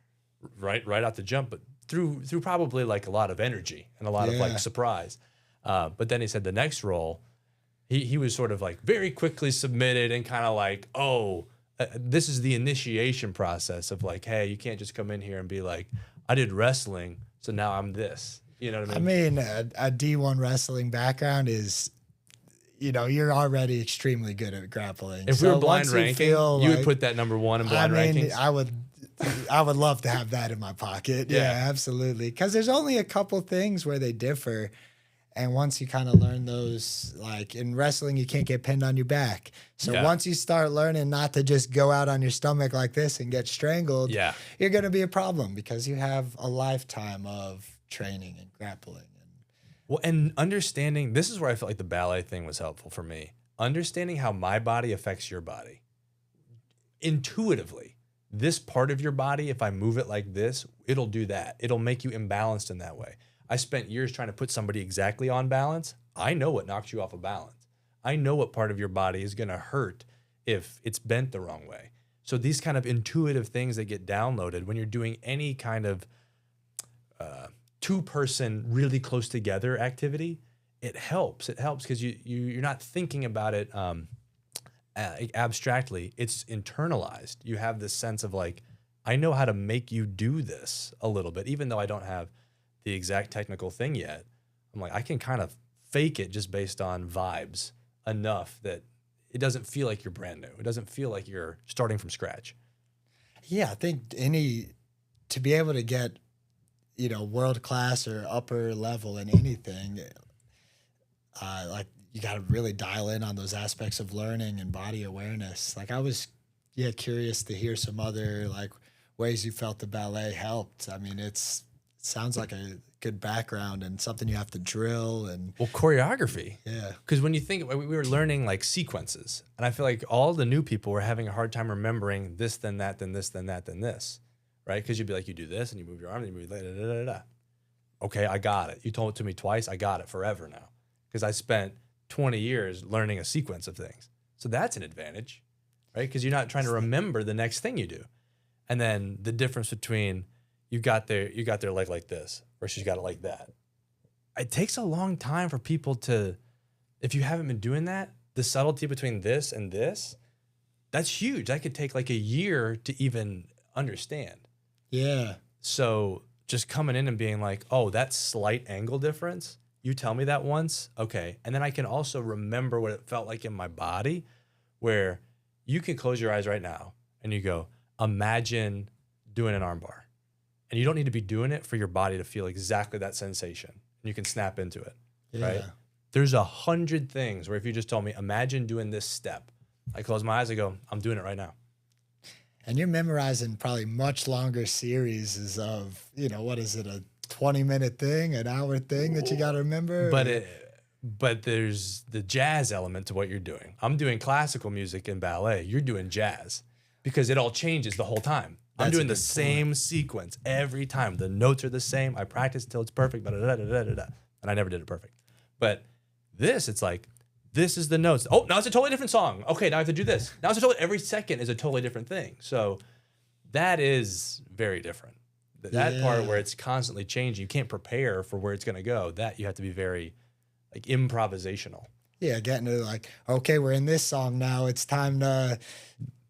Speaker 2: right out the jump, but through probably like a lot of energy and a lot of like surprise. But then he said the next roll, he was sort of like very quickly submitted and kind of like, this is the initiation process of like, hey, you can't just come in here and be like, I did wrestling, so now I'm this. You know what I mean?
Speaker 1: A D1 wrestling background is, you're already extremely good at grappling.
Speaker 2: If we were blind ranking, you would put that number 1 in blind rankings?
Speaker 1: I would love to have that in my pocket. Yeah, absolutely. Because there's only a couple things where they differ. And once you kind of learn those, like in wrestling, you can't get pinned on your back. So once you start learning not to just go out on your stomach like this and get strangled, you're going to be a problem because you have a lifetime of training and grappling.
Speaker 2: Well, and understanding, this is where I felt like the ballet thing was helpful for me. Understanding how my body affects your body. Intuitively, this part of your body, if I move it like this, it'll do that. It'll make you imbalanced in that way. I spent years trying to put somebody exactly on balance. I know what knocks you off of balance. I know what part of your body is going to hurt if it's bent the wrong way. So these kind of intuitive things that get downloaded when you're doing any kind of two-person really close together activity, it helps. It helps because you're not thinking about it abstractly. It's internalized. You have this sense of like, I know how to make you do this a little bit, even though I don't have the exact technical thing yet. I'm like, I can kind of fake it just based on vibes enough that it doesn't feel like you're brand new. It doesn't feel like you're starting from scratch.
Speaker 1: Yeah, I think to be able to get, world class or upper level in anything, like you got to really dial in on those aspects of learning and body awareness. Like I was, curious to hear some other like ways you felt the ballet helped. I mean, it sounds like a good background and something you have to drill and
Speaker 2: choreography.
Speaker 1: Yeah.
Speaker 2: Because when you think, we were learning like sequences, and I feel like all the new people were having a hard time remembering this, then that, then this, then that, then this, right? Because you'd be like, you do this and you move your arm and you move da. Okay, I got it. You told it to me twice. I got it forever now because I spent 20 years learning a sequence of things. So that's an advantage, right? Because you're not trying to remember the next thing you do. And then the difference between you got their leg like this versus you got it like that. It takes a long time for people to, if you haven't been doing that, the subtlety between this and this, that's huge. That could take like a year to even understand.
Speaker 1: Yeah.
Speaker 2: So just coming in and being like, oh, that slight angle difference, you tell me that once, okay. And then I can also remember what it felt like in my body, where you can close your eyes right now and you go, imagine doing an arm bar. And you don't need to be doing it for your body to feel exactly that sensation. And you can snap into it, right? There's 100 things where if you just told me, imagine doing this step, I close my eyes, I go, I'm doing it right now.
Speaker 1: And you're memorizing probably much longer series of, what is it, a 20-minute thing, an hour thing that you got to remember?
Speaker 2: But there's the jazz element to what you're doing. I'm doing classical music and ballet. You're doing jazz because it all changes the whole time. I'm doing the same sequence every time. The notes are the same. I practice until it's perfect, and I never did it perfect. But this, it's like, this is the notes. Oh, now it's a totally different song. Okay, now I have to do this. Now it's every second is a totally different thing. So that is very different. That part where it's constantly changing, you can't prepare for where it's going to go. That you have to be very like improvisational.
Speaker 1: Yeah, getting to like, okay, we're in this song now. It's time to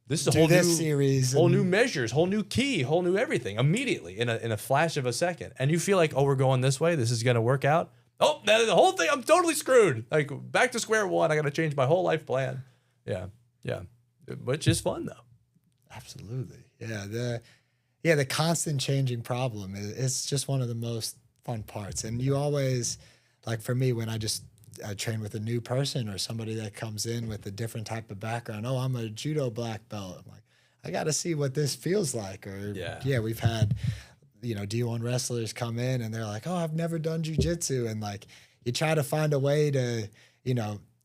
Speaker 2: this is a whole new
Speaker 1: series,
Speaker 2: whole new measures, whole new key, whole new everything immediately in a flash of a second. And you feel like, oh, we're going this way. This is going to work out. Oh, the whole thing, I'm totally screwed. Like back to square one. I got to change my whole life plan. Yeah. Which is fun though.
Speaker 1: Absolutely. Yeah. The constant changing problem is just one of the most fun parts. And you always, like for me, when I train with a new person or somebody that comes in with a different type of background. Oh, I'm a judo black belt. I'm like, I got to see what this feels like. Or we've had, D1 wrestlers come in and they're like, oh, I've never done jujitsu. And like, you try to find a way to,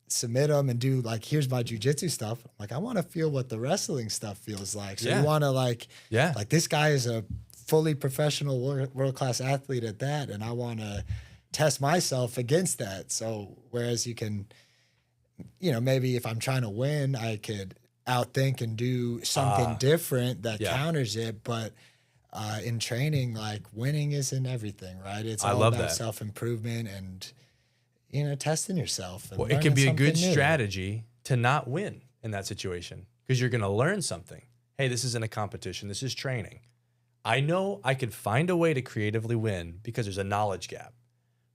Speaker 1: submit them and do like, here's my jujitsu stuff. I'm like, I want to feel what the wrestling stuff feels like. So you want to like this guy is a fully professional world-class athlete at that. And I want to test myself against that. So whereas you can, maybe if I'm trying to win, I could outthink and do something different that counters it. But in training, like winning isn't everything, right? It's all about self-improvement and, testing yourself. And
Speaker 2: it can be a good strategy to not win in that situation because you're going to learn something. Hey, this isn't a competition. This is training. I know I could find a way to creatively win because there's a knowledge gap,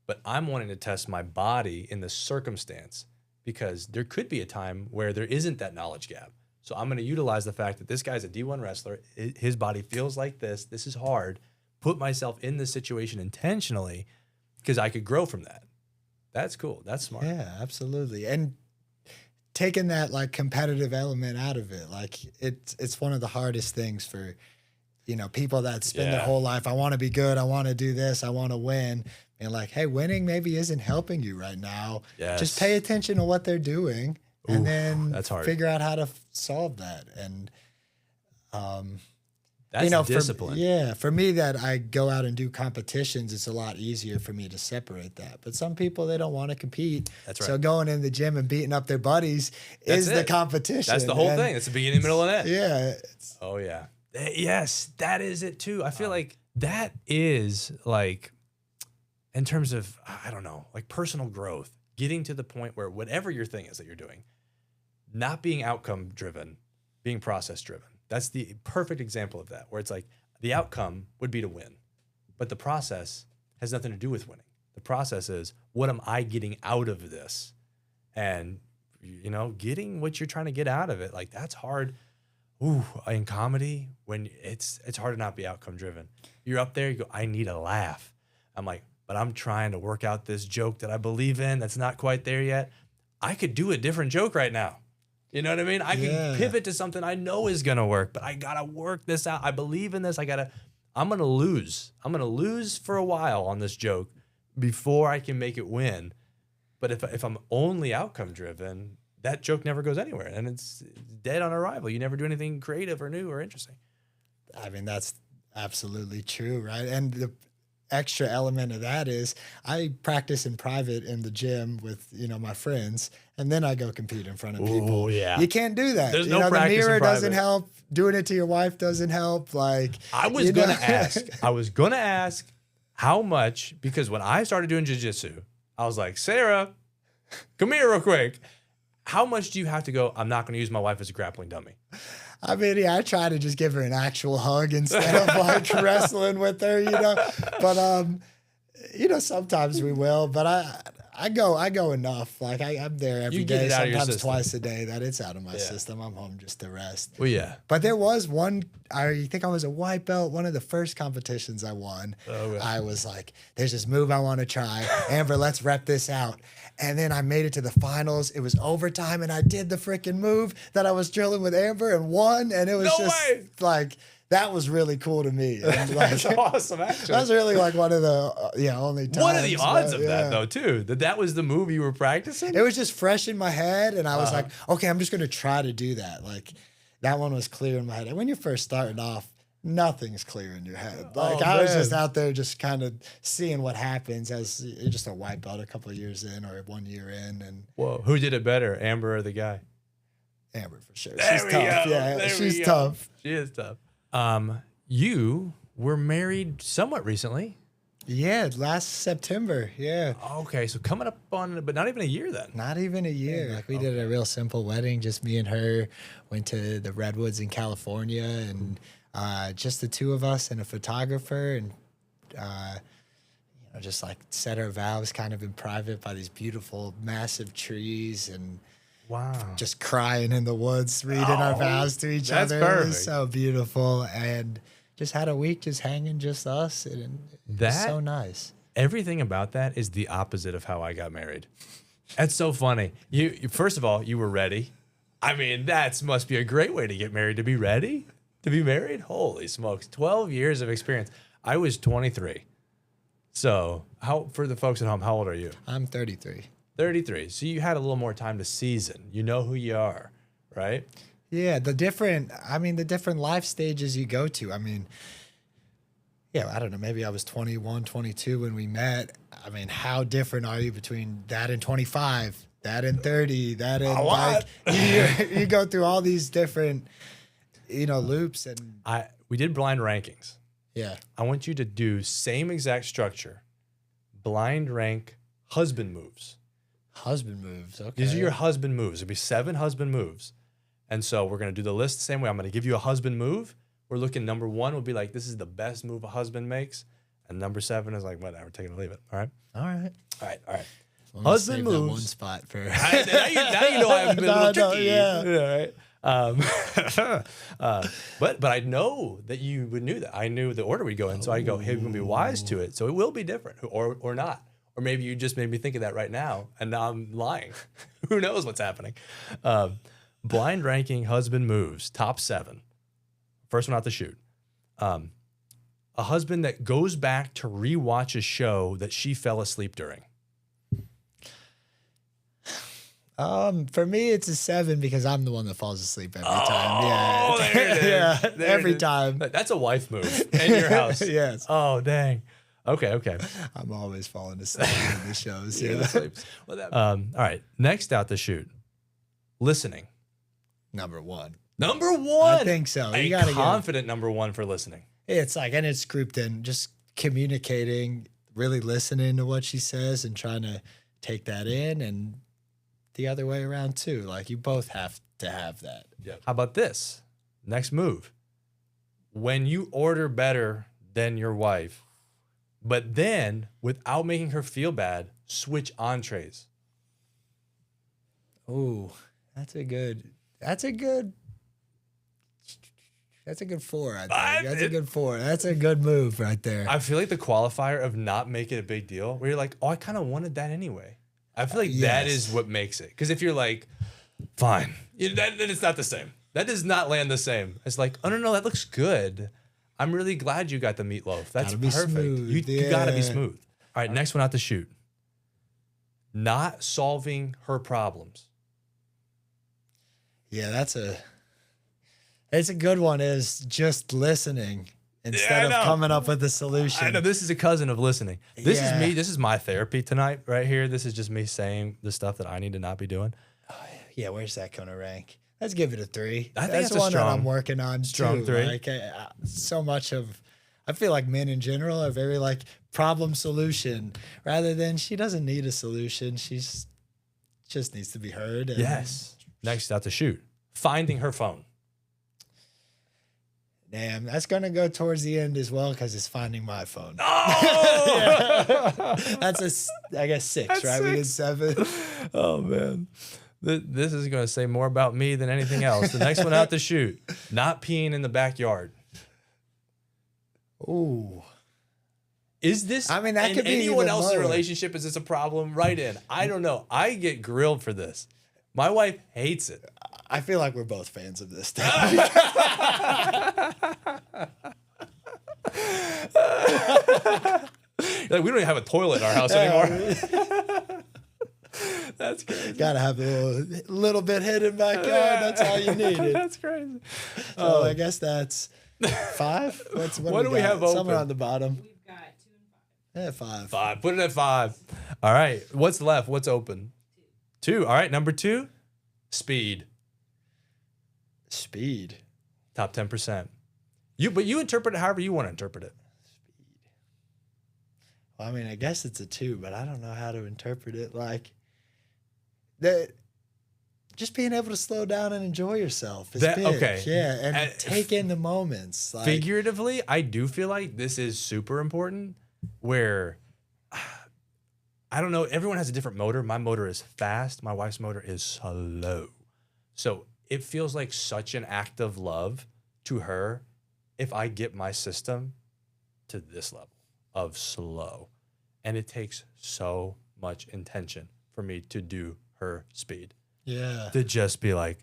Speaker 2: but I'm wanting to test my body in the circumstance because there could be a time where there isn't that knowledge gap. So I'm going to utilize the fact that this guy's a D1 wrestler. His body feels like this. This is hard. Put myself in this situation intentionally because I could grow from that. That's cool. That's smart.
Speaker 1: Yeah, absolutely. And taking that like competitive element out of it, like it's one of the hardest things for, people that spend their whole life. I want to be good. I want to do this. I want to win. And like, hey, winning maybe isn't helping you right now.
Speaker 2: Yes.
Speaker 1: Just pay attention to what they're doing and then
Speaker 2: that's hard.
Speaker 1: Figure out how to solve that. And,
Speaker 2: that's discipline.
Speaker 1: For me that I go out and do competitions, it's a lot easier for me to separate that. But some people, they don't want to compete.
Speaker 2: That's right.
Speaker 1: So going in the gym and beating up their buddies is the competition.
Speaker 2: That's the whole thing. It's the beginning, middle, and end.
Speaker 1: Yeah.
Speaker 2: Oh, yeah. Yes, that is it too. I feel like that is like, in terms of, I don't know, like personal growth, getting to the point where whatever your thing is that you're doing, not being outcome driven, being process driven. That's the perfect example of that, where it's like the outcome would be to win, but the process has nothing to do with winning. The process is, what am I getting out of this? And, getting what you're trying to get out of it, like that's hard. Ooh, in comedy, when it's hard to not be outcome driven. You're up there, you go, I need a laugh. I'm like, but I'm trying to work out this joke that I believe in that's not quite there yet. I could do a different joke right now. You know what I mean? I can pivot to something I know is going to work, but I got to work this out. I believe in this. I'm going to lose. I'm going to lose for a while on this joke before I can make it win. But if I'm only outcome driven, that joke never goes anywhere and it's dead on arrival. You never do anything creative or new or interesting.
Speaker 1: I mean, that's absolutely true, right? And the extra element of that is I practice in private in the gym with, my friends, and then I go compete in front of people.
Speaker 2: Oh, yeah.
Speaker 1: You can't do that.
Speaker 2: There's no practice
Speaker 1: the mirror
Speaker 2: in private.
Speaker 1: Doesn't help. Doing it to your wife doesn't help. Like
Speaker 2: I was going to ask how much, because when I started doing jiu-jitsu, I was like, Sarah, come here real quick. How much do you have to go, I'm not going to use my wife as a grappling dummy?
Speaker 1: I mean, I try to just give her an actual hug instead of like wrestling with her, But, sometimes we will. But I go enough. Like I'm there every day, sometimes twice a day, that it's out of my system. I'm home just to rest.
Speaker 2: Well, yeah.
Speaker 1: But there was one, I think I was a white belt, one of the first competitions I won.
Speaker 2: Oh, yeah.
Speaker 1: I was like, there's this move I want to try. Amber, let's rep this out. And then I made it to the finals. It was overtime, and I did the freaking move that I was drilling with Amber and won. And it was like, that was really cool to me. And
Speaker 2: That's awesome, actually.
Speaker 1: That's really like one of the only times.
Speaker 2: What are the odds of that, though, too? That was the move you were practicing?
Speaker 1: It was just fresh in my head, and I was like, okay, I'm just going to try to do that. Like, that one was clear in my head. And when you're first starting off, nothing's clear in your head. Like I was just out there just kind of seeing what happens as just a white belt a couple of years in or 1 year in. And
Speaker 2: whoa, who did it better, Amber or the guy?
Speaker 1: Amber for sure. She's tough. Yeah, she's tough.
Speaker 2: She is tough. You were married somewhat recently.
Speaker 1: Yeah, last September. Yeah.
Speaker 2: Okay, so coming up on, but not even a year then.
Speaker 1: Not even a year. Like we did a real simple wedding, just me and her. Went to the Redwoods in California and. Just the two of us and a photographer, and just like set our vows kind of in private by these beautiful, massive trees, and
Speaker 2: Wow.
Speaker 1: just crying in the woods, reading our vows to each other.
Speaker 2: Perfect.
Speaker 1: It was so beautiful. And just had a week just hanging, just us. And it was so nice.
Speaker 2: Everything about that is the opposite of how I got married. That's so funny. You first of all, you were ready. I mean, that must be a great way to get married, to be ready to be married. Holy smokes. 12 years of experience. I was 23. So for the folks at home, how old are you?
Speaker 1: I'm 33.
Speaker 2: 33. So you had a little more time to season. You know who you are, right?
Speaker 1: Yeah, the different life stages you go to. I mean, yeah, I don't know. Maybe I was 21, 22 when we met. I mean, how different are you between that and 25, that and 30, that and like you go through all these different, loops and
Speaker 2: we did blind rankings.
Speaker 1: Yeah.
Speaker 2: I want you to do same exact structure. Blind rank husband moves.
Speaker 1: Husband moves. Okay.
Speaker 2: These are your husband moves. It'll be 7 husband moves. And so we're going to do the list the same way. I'm going to give you a husband move. We're looking, number 1 will be like, this is the best move a husband makes. And number 7 is like, whatever, take it or leave it. All right?
Speaker 1: All right.
Speaker 2: Well, husband moves.
Speaker 1: That one spot for.
Speaker 2: now you know I've been a little tricky.
Speaker 1: Yeah.
Speaker 2: All right. But I know that you would knew that. I knew the order we'd go in. So I go, hey, we're going to be wise to it. So it will be different or not. Or maybe you just made me think of that right now, and now I'm lying. Who knows what's happening? Blind ranking husband moves, top 7. First one out the chute. A husband that goes back to rewatch a show that she fell asleep during.
Speaker 1: For me, it's a 7 because I'm the one that falls asleep every time.
Speaker 2: Yeah. There it is.
Speaker 1: Yeah,
Speaker 2: there
Speaker 1: every
Speaker 2: it is.
Speaker 1: time.
Speaker 2: That's a wife move in your house.
Speaker 1: Yes.
Speaker 2: Oh, dang. Okay.
Speaker 1: I'm always falling asleep in the shows. Yeah.
Speaker 2: All right. Next out the chute. Listening.
Speaker 1: Number 1.
Speaker 2: Number 1.
Speaker 1: I think so.
Speaker 2: You got confident number 1 for listening.
Speaker 1: It's like, and it's grouped in just communicating, really listening to what she says and trying to take that in, and the other way around too. Like, you both have to have that.
Speaker 2: Yeah. How about this? Next move. When you order better than your wife, but then without making her feel bad, switch entrees.
Speaker 1: Ooh, that's a good 4, I think. That's a good 4. That's a good move right there.
Speaker 2: I feel like the qualifier of not making it a big deal, where you're like, oh, I kind of wanted that anyway. I feel like that is what makes it. Because if you're like, fine, then it's not the same. That does not land the same. It's like, oh, no, that looks good. I'm really glad you got the meatloaf. That's perfect.
Speaker 1: Smooth.
Speaker 2: You got to be smooth. All right, next one out the chute. Not solving her problems.
Speaker 1: Yeah, it's a good one, is just listening instead of coming up with a solution.
Speaker 2: I know this is a cousin of listening. This is me. This is my therapy tonight right here. This is just me saying the stuff that I need to not be doing.
Speaker 1: Yeah, where's that going to rank? Let's give it a 3.
Speaker 2: I think
Speaker 1: that's
Speaker 2: it's
Speaker 1: one
Speaker 2: strong,
Speaker 1: that I'm working on.
Speaker 2: Strong
Speaker 1: too.
Speaker 2: 3.
Speaker 1: Like, so much of, I feel like men in general are very like problem solution rather than she doesn't need a solution. She's just needs to be heard. And
Speaker 2: yes. Next out the chute. Finding her phone.
Speaker 1: Damn, that's going to go towards the end as well because it's finding my phone.
Speaker 2: Oh!
Speaker 1: That's I guess 6, that's right? 6. We did 7.
Speaker 2: Oh, man. This is going to say more about me than anything else. The next one out the chute. Not peeing in the backyard.
Speaker 1: Ooh.
Speaker 2: Is this,
Speaker 1: I mean, that could be
Speaker 2: anyone else's
Speaker 1: lower.
Speaker 2: relationship? Is this a problem? Right in. I don't know. I get grilled for this. My wife hates it.
Speaker 1: I feel like we're both fans of this stuff.
Speaker 2: Like, we don't even have a toilet in our house anymore. That's crazy.
Speaker 1: Gotta have a little bit hidden backyard. That's all you needed.
Speaker 2: That's crazy.
Speaker 1: So I guess that's 5. What
Speaker 2: do we have open?
Speaker 1: Somewhere on the bottom.
Speaker 3: We've got 2 and 5.
Speaker 1: Yeah, 5.
Speaker 2: 5. Put it at 5. All right. What's left? What's open? 2. All right. Number 2, speed.
Speaker 1: Speed.
Speaker 2: Top 10%. But you interpret it however you want to interpret it.
Speaker 1: Speed. Well, I mean, I guess it's a 2, but I don't know how to interpret it. Like, just being able to slow down and enjoy yourself is big.
Speaker 2: Okay.
Speaker 1: Yeah, and take in the moments. Like,
Speaker 2: figuratively, I do feel like this is super important, where I don't know. Everyone has a different motor. My motor is fast. My wife's motor is slow. So it feels like such an act of love to her if I get my system to this level of slow. And it takes so much intention for me to do her speed.
Speaker 1: Yeah.
Speaker 2: To just be like,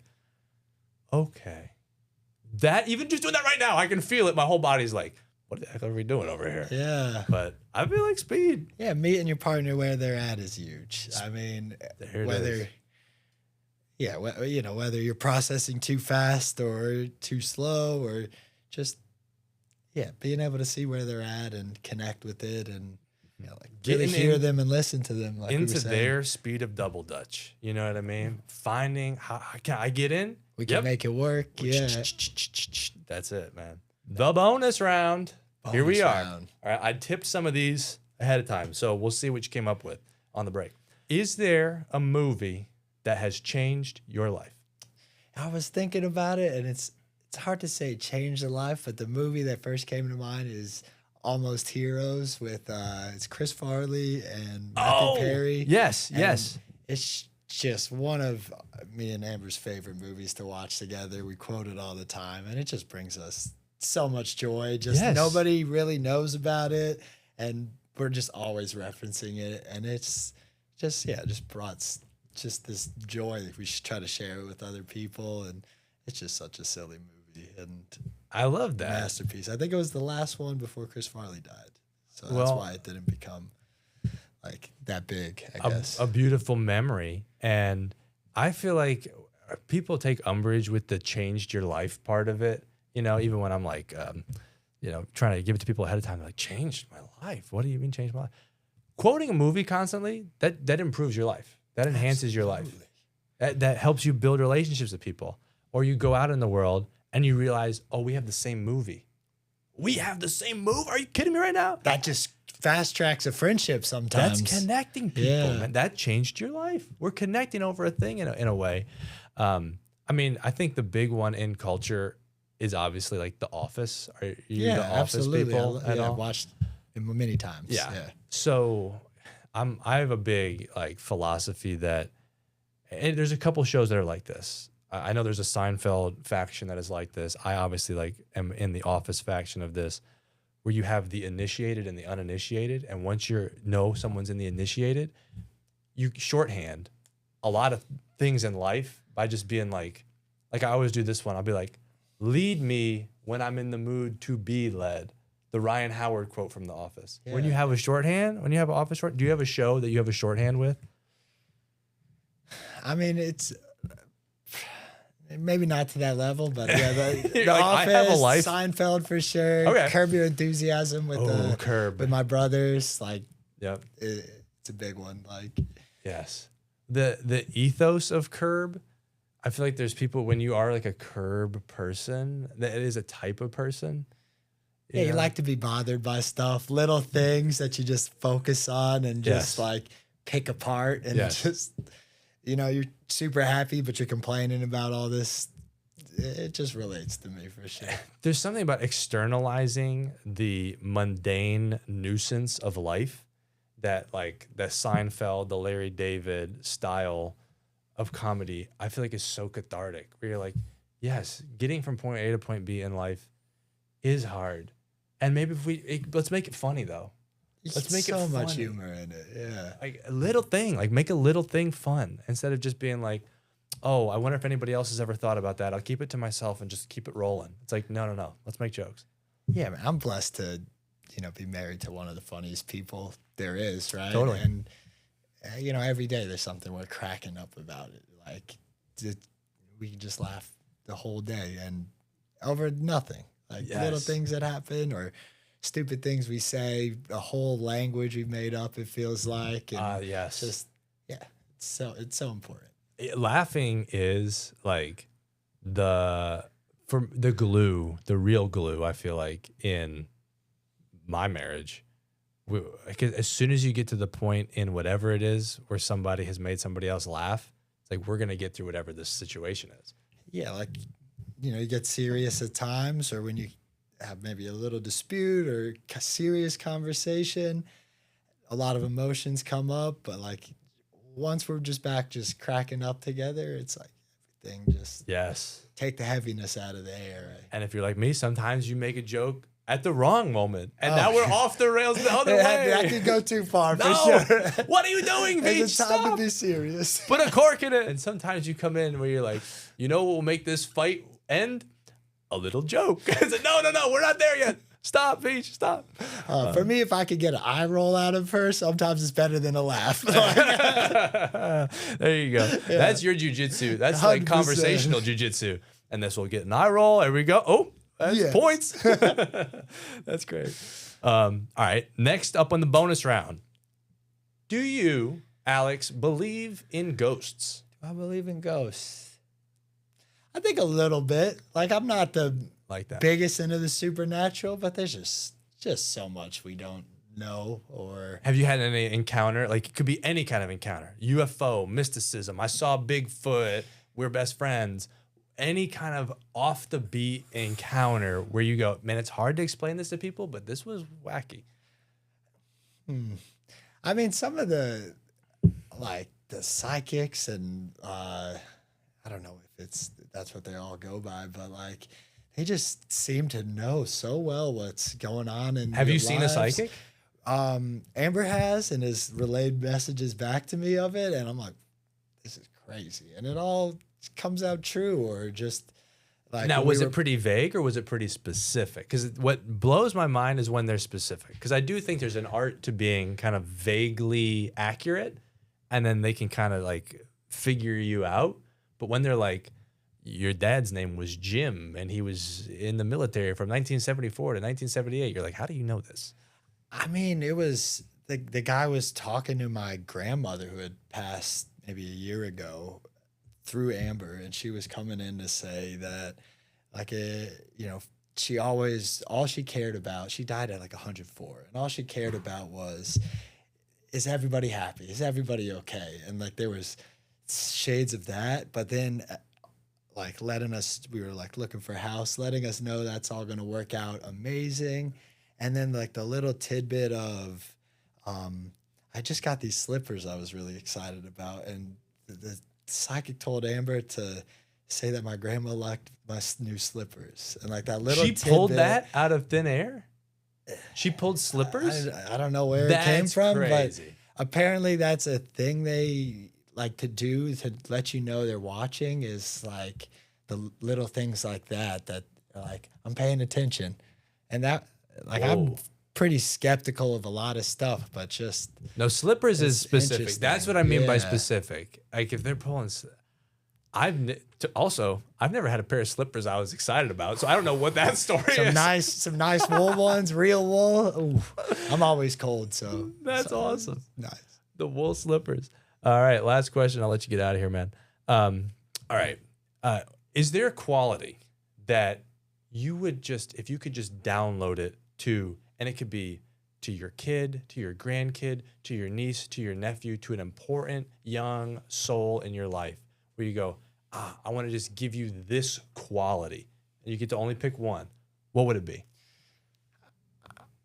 Speaker 2: okay. That, even just doing that right now, I can feel it. My whole body's like, what the heck are we doing over here?
Speaker 1: Yeah.
Speaker 2: But I feel like speed.
Speaker 1: Yeah, meeting your partner where they're at is huge. I mean, whether you're processing too fast or too slow, or just being able to see where they're at and connect with it, and really hear them and listen to them, like
Speaker 2: into their speed of double dutch. You know what I mean? Finding how can I get in?
Speaker 1: We can make it work. Yeah,
Speaker 2: that's it, man. The bonus round. Here we are. All right, I tipped some of these ahead of time, so we'll see what you came up with on the break. Is there a movie that has changed your life?
Speaker 1: I was thinking about it, and it's hard to say changed a life, but the movie that first came to mind is Almost Heroes with it's Chris Farley and Matthew Perry.
Speaker 2: Yes,
Speaker 1: and
Speaker 2: yes.
Speaker 1: It's just one of me and Amber's favorite movies to watch together. We quote it all the time, and it just brings us so much joy. Just nobody really knows about it, and we're just always referencing it, and it's just brought just this joy that we should try to share it with other people, and it's just such a silly movie and
Speaker 2: I love that
Speaker 1: masterpiece. I think it was the last one before Chris Farley died, so that's why it didn't become like that big. I guess
Speaker 2: a beautiful memory, and I feel like people take umbrage with the changed your life part of it. You know, even when I'm like, trying to give it to people ahead of time, they're like, changed my life. What do you mean changed my life? Quoting a movie constantly, that improves your life. That enhances your life. That helps you build relationships with people. Or you go out in the world and you realize, oh, we have the same movie. We have the same movie? Are you kidding me right now?
Speaker 1: That just fast tracks a friendship sometimes.
Speaker 2: That's connecting people, man. That changed your life. We're connecting over a thing in a way. I mean, I think the big one in culture is obviously like The Office. Are you The Office people at all?
Speaker 1: I've watched it many times.
Speaker 2: Yeah. So I have a big like philosophy that, and there's a couple shows that are like this. I know there's a Seinfeld faction that is like this. I obviously am in the Office faction of this, where you have the initiated and the uninitiated. And once someone's in the initiated, you shorthand a lot of things in life by just being like I always do this one. I'll be like, lead me when I'm in the mood to be led. The Ryan Howard quote from The Office. Yeah. When you have a shorthand, when you have an office short, do you have a show that you have a shorthand with?
Speaker 1: I mean, it's maybe not to that level, but yeah, the
Speaker 2: like,
Speaker 1: Office,
Speaker 2: I have a life.
Speaker 1: Seinfeld for sure.
Speaker 2: Okay.
Speaker 1: Curb Your Enthusiasm with
Speaker 2: Curb.
Speaker 1: with my brothers. Like,
Speaker 2: yep,
Speaker 1: it's a big one. Like,
Speaker 2: yes, the ethos of Curb. I feel like there's people, when you are like a Curb person, that it is a type of person.
Speaker 1: You like to be bothered by stuff, little things that you just focus on and just like pick apart, and just, you're super happy, but you're complaining about all this. It just relates to me for sure.
Speaker 2: There's something about externalizing the mundane nuisance of life that, like, the Seinfeld, the Larry David style of comedy, I feel like is so cathartic, where you're like, yes, getting from point A to point B in life is hard. And maybe let's make it funny though. Let's make
Speaker 1: so much humor in it. Yeah.
Speaker 2: Like a little thing, like make a little thing fun instead of just being like, oh, I wonder if anybody else has ever thought about that. I'll keep it to myself and just keep it rolling. It's like, no. Let's make jokes.
Speaker 1: Yeah, man, I'm blessed to, be married to one of the funniest people there is, right?
Speaker 2: Totally.
Speaker 1: And, every day there's something we're cracking up about it. Like, we can just laugh the whole day and over nothing. Like little things that happen or stupid things we say, a whole language we've made up, it feels like. And
Speaker 2: yes.
Speaker 1: Just, it's so important.
Speaker 2: Laughing is like the real glue, I feel like, in my marriage. Because as soon as you get to the point in whatever it is where somebody has made somebody else laugh, it's like, we're going to get through whatever this situation is.
Speaker 1: Yeah, like, you get serious at times, or when you have maybe a little dispute or serious conversation, a lot of emotions come up, but like once we're just back, just cracking up together, it's like everything just take the heaviness out of the air. Right?
Speaker 2: And if you're like me, sometimes you make a joke at the wrong moment, and now we're off the rails the other way.
Speaker 1: That could go too far, for sure.
Speaker 2: What are you doing, Beach?
Speaker 1: It's time to be serious.
Speaker 2: Put a cork in it. And sometimes you come in where you're like, you know what will make this fight end? A little joke. It's like, no, we're not there yet. Stop, Beach, stop.
Speaker 1: For me, if I could get an eye roll out of her, sometimes it's better than a laugh.
Speaker 2: There you go. Yeah. That's your jiu-jitsu. That's 100%. Like conversational jiu-jitsu. And this will get an eye roll. There we go. Oh, that's points. That's great. All right. Next up on the bonus round. Do you, Alex, believe in ghosts?
Speaker 1: Do I believe in ghosts? I think a little bit. Like, I'm not the biggest into the supernatural, but there's just so much we don't know. Or
Speaker 2: have you had any encounter? Like, it could be any kind of encounter. UFO, mysticism. I saw Bigfoot. We're best friends. Any kind of off the beat encounter where you go, man, it's hard to explain this to people, but this was wacky.
Speaker 1: I mean, some of the psychics and I don't know if that's what they all go by, but like they just seem to know so well what's going on in
Speaker 2: Have you
Speaker 1: lives.
Speaker 2: Seen a psychic?
Speaker 1: Amber has, and has relayed messages back to me of it, and I'm like, this is crazy. And it all comes out true, or just like.
Speaker 2: Now, was it pretty vague or was it pretty specific? Because what blows my mind is when they're specific. Because I do think there's an art to being kind of vaguely accurate, and then they can kind of like figure you out. But when they're like, your dad's name was Jim, and he was in the military from 1974 to 1978, you're like, how do you know this?
Speaker 1: I mean, it was the guy was talking to my grandmother who had passed maybe a year ago through Amber, and she was coming in to say that, like, she always, all she cared about, she died at like 104, and all she cared about was, is everybody happy? Is everybody okay? And like, there was shades of that, but then like we were like looking for a house, letting us know that's all going to work out amazing. And then like the little tidbit of, I just got these slippers I was really excited about, and the psychic told Amber to say that my grandma liked my new slippers, and like that little
Speaker 2: tidbit, pulled that out of thin air. She pulled slippers.
Speaker 1: I don't know where it came from, crazy. But apparently that's a thing they like to do to let you know they're watching, is like the little things like that like, I'm paying attention. And that, like, I'm pretty skeptical of a lot of stuff, but just
Speaker 2: no, slippers is specific. That's what I mean by specific. Like, if they're pulling, I've never had a pair of slippers I was excited about, so I don't know what that story is.
Speaker 1: Some nice wool ones, real wool. Ooh, I'm always cold, so
Speaker 2: that's awesome.
Speaker 1: Nice,
Speaker 2: the wool slippers. All right, last question. I'll let you get out of here, man. All right, is there a quality that you would just, if you could just download it to, and it could be to your kid, to your grandkid, to your niece, to your nephew, to an important young soul in your life, where you go, I want to just give you this quality, and you get to only pick one, what would it be?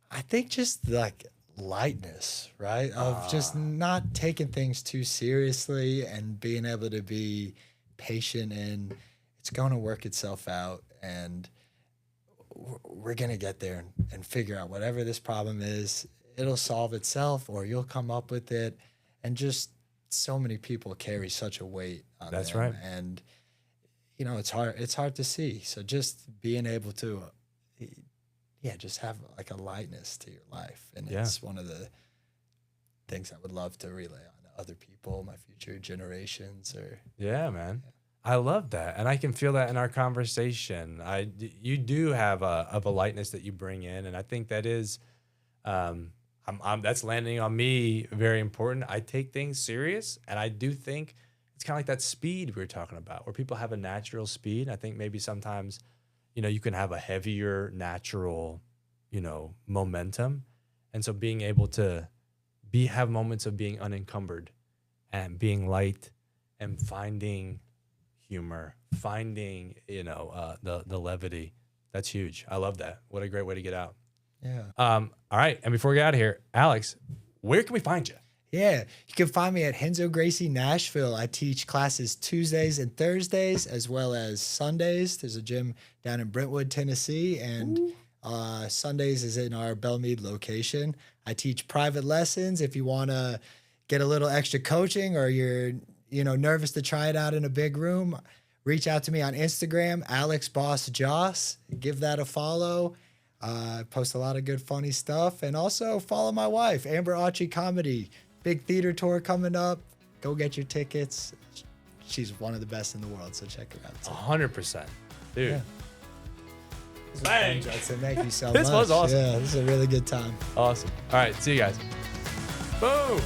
Speaker 1: I think just like lightness, right? Of just not taking things too seriously and being able to be patient, and it's going to work itself out, and we're going to get there and figure out whatever this problem is. It'll solve itself, or you'll come up with it. And just so many people carry such a weight on them.
Speaker 2: That's right.
Speaker 1: And, it's hard to see. So just being able to, just have like a lightness to your life. And it's one of the things I would love to relay on other people, my future generations.
Speaker 2: Yeah, man. Yeah. I love that, and I can feel that in our conversation. You do have a lightness that you bring in, and I think that is, that's landing on me very important. I take things serious, and I do think it's kind of like that speed we were talking about, where people have a natural speed. I think maybe sometimes, you can have a heavier natural, momentum, and so being able to have moments of being unencumbered, and being light, and finding humor, finding, the levity. That's huge. I love that. What a great way to get out.
Speaker 1: Yeah.
Speaker 2: All right. And before we get out of here, Alex, where can we find you?
Speaker 1: Yeah, you can find me at Henzo Gracie Nashville. I teach classes Tuesdays and Thursdays as well as Sundays. There's a gym down in Brentwood, Tennessee, and Sundays is in our Belmead location. I teach private lessons. If you want to get a little extra coaching or you're nervous to try it out in a big room, reach out to me on Instagram, AlexBossJoss. Give that a follow. I post a lot of good funny stuff, and also follow my wife, Amber Autry Comedy. Big theater tour coming up. Go get your tickets. She's one of the best in the world, so check her out.
Speaker 2: 100%. Dude.
Speaker 1: Yeah.
Speaker 2: Bang.
Speaker 1: Judson, thank you so much.
Speaker 2: This was awesome.
Speaker 1: Yeah, this is a really good time.
Speaker 2: Awesome. All right, see you guys. Boom.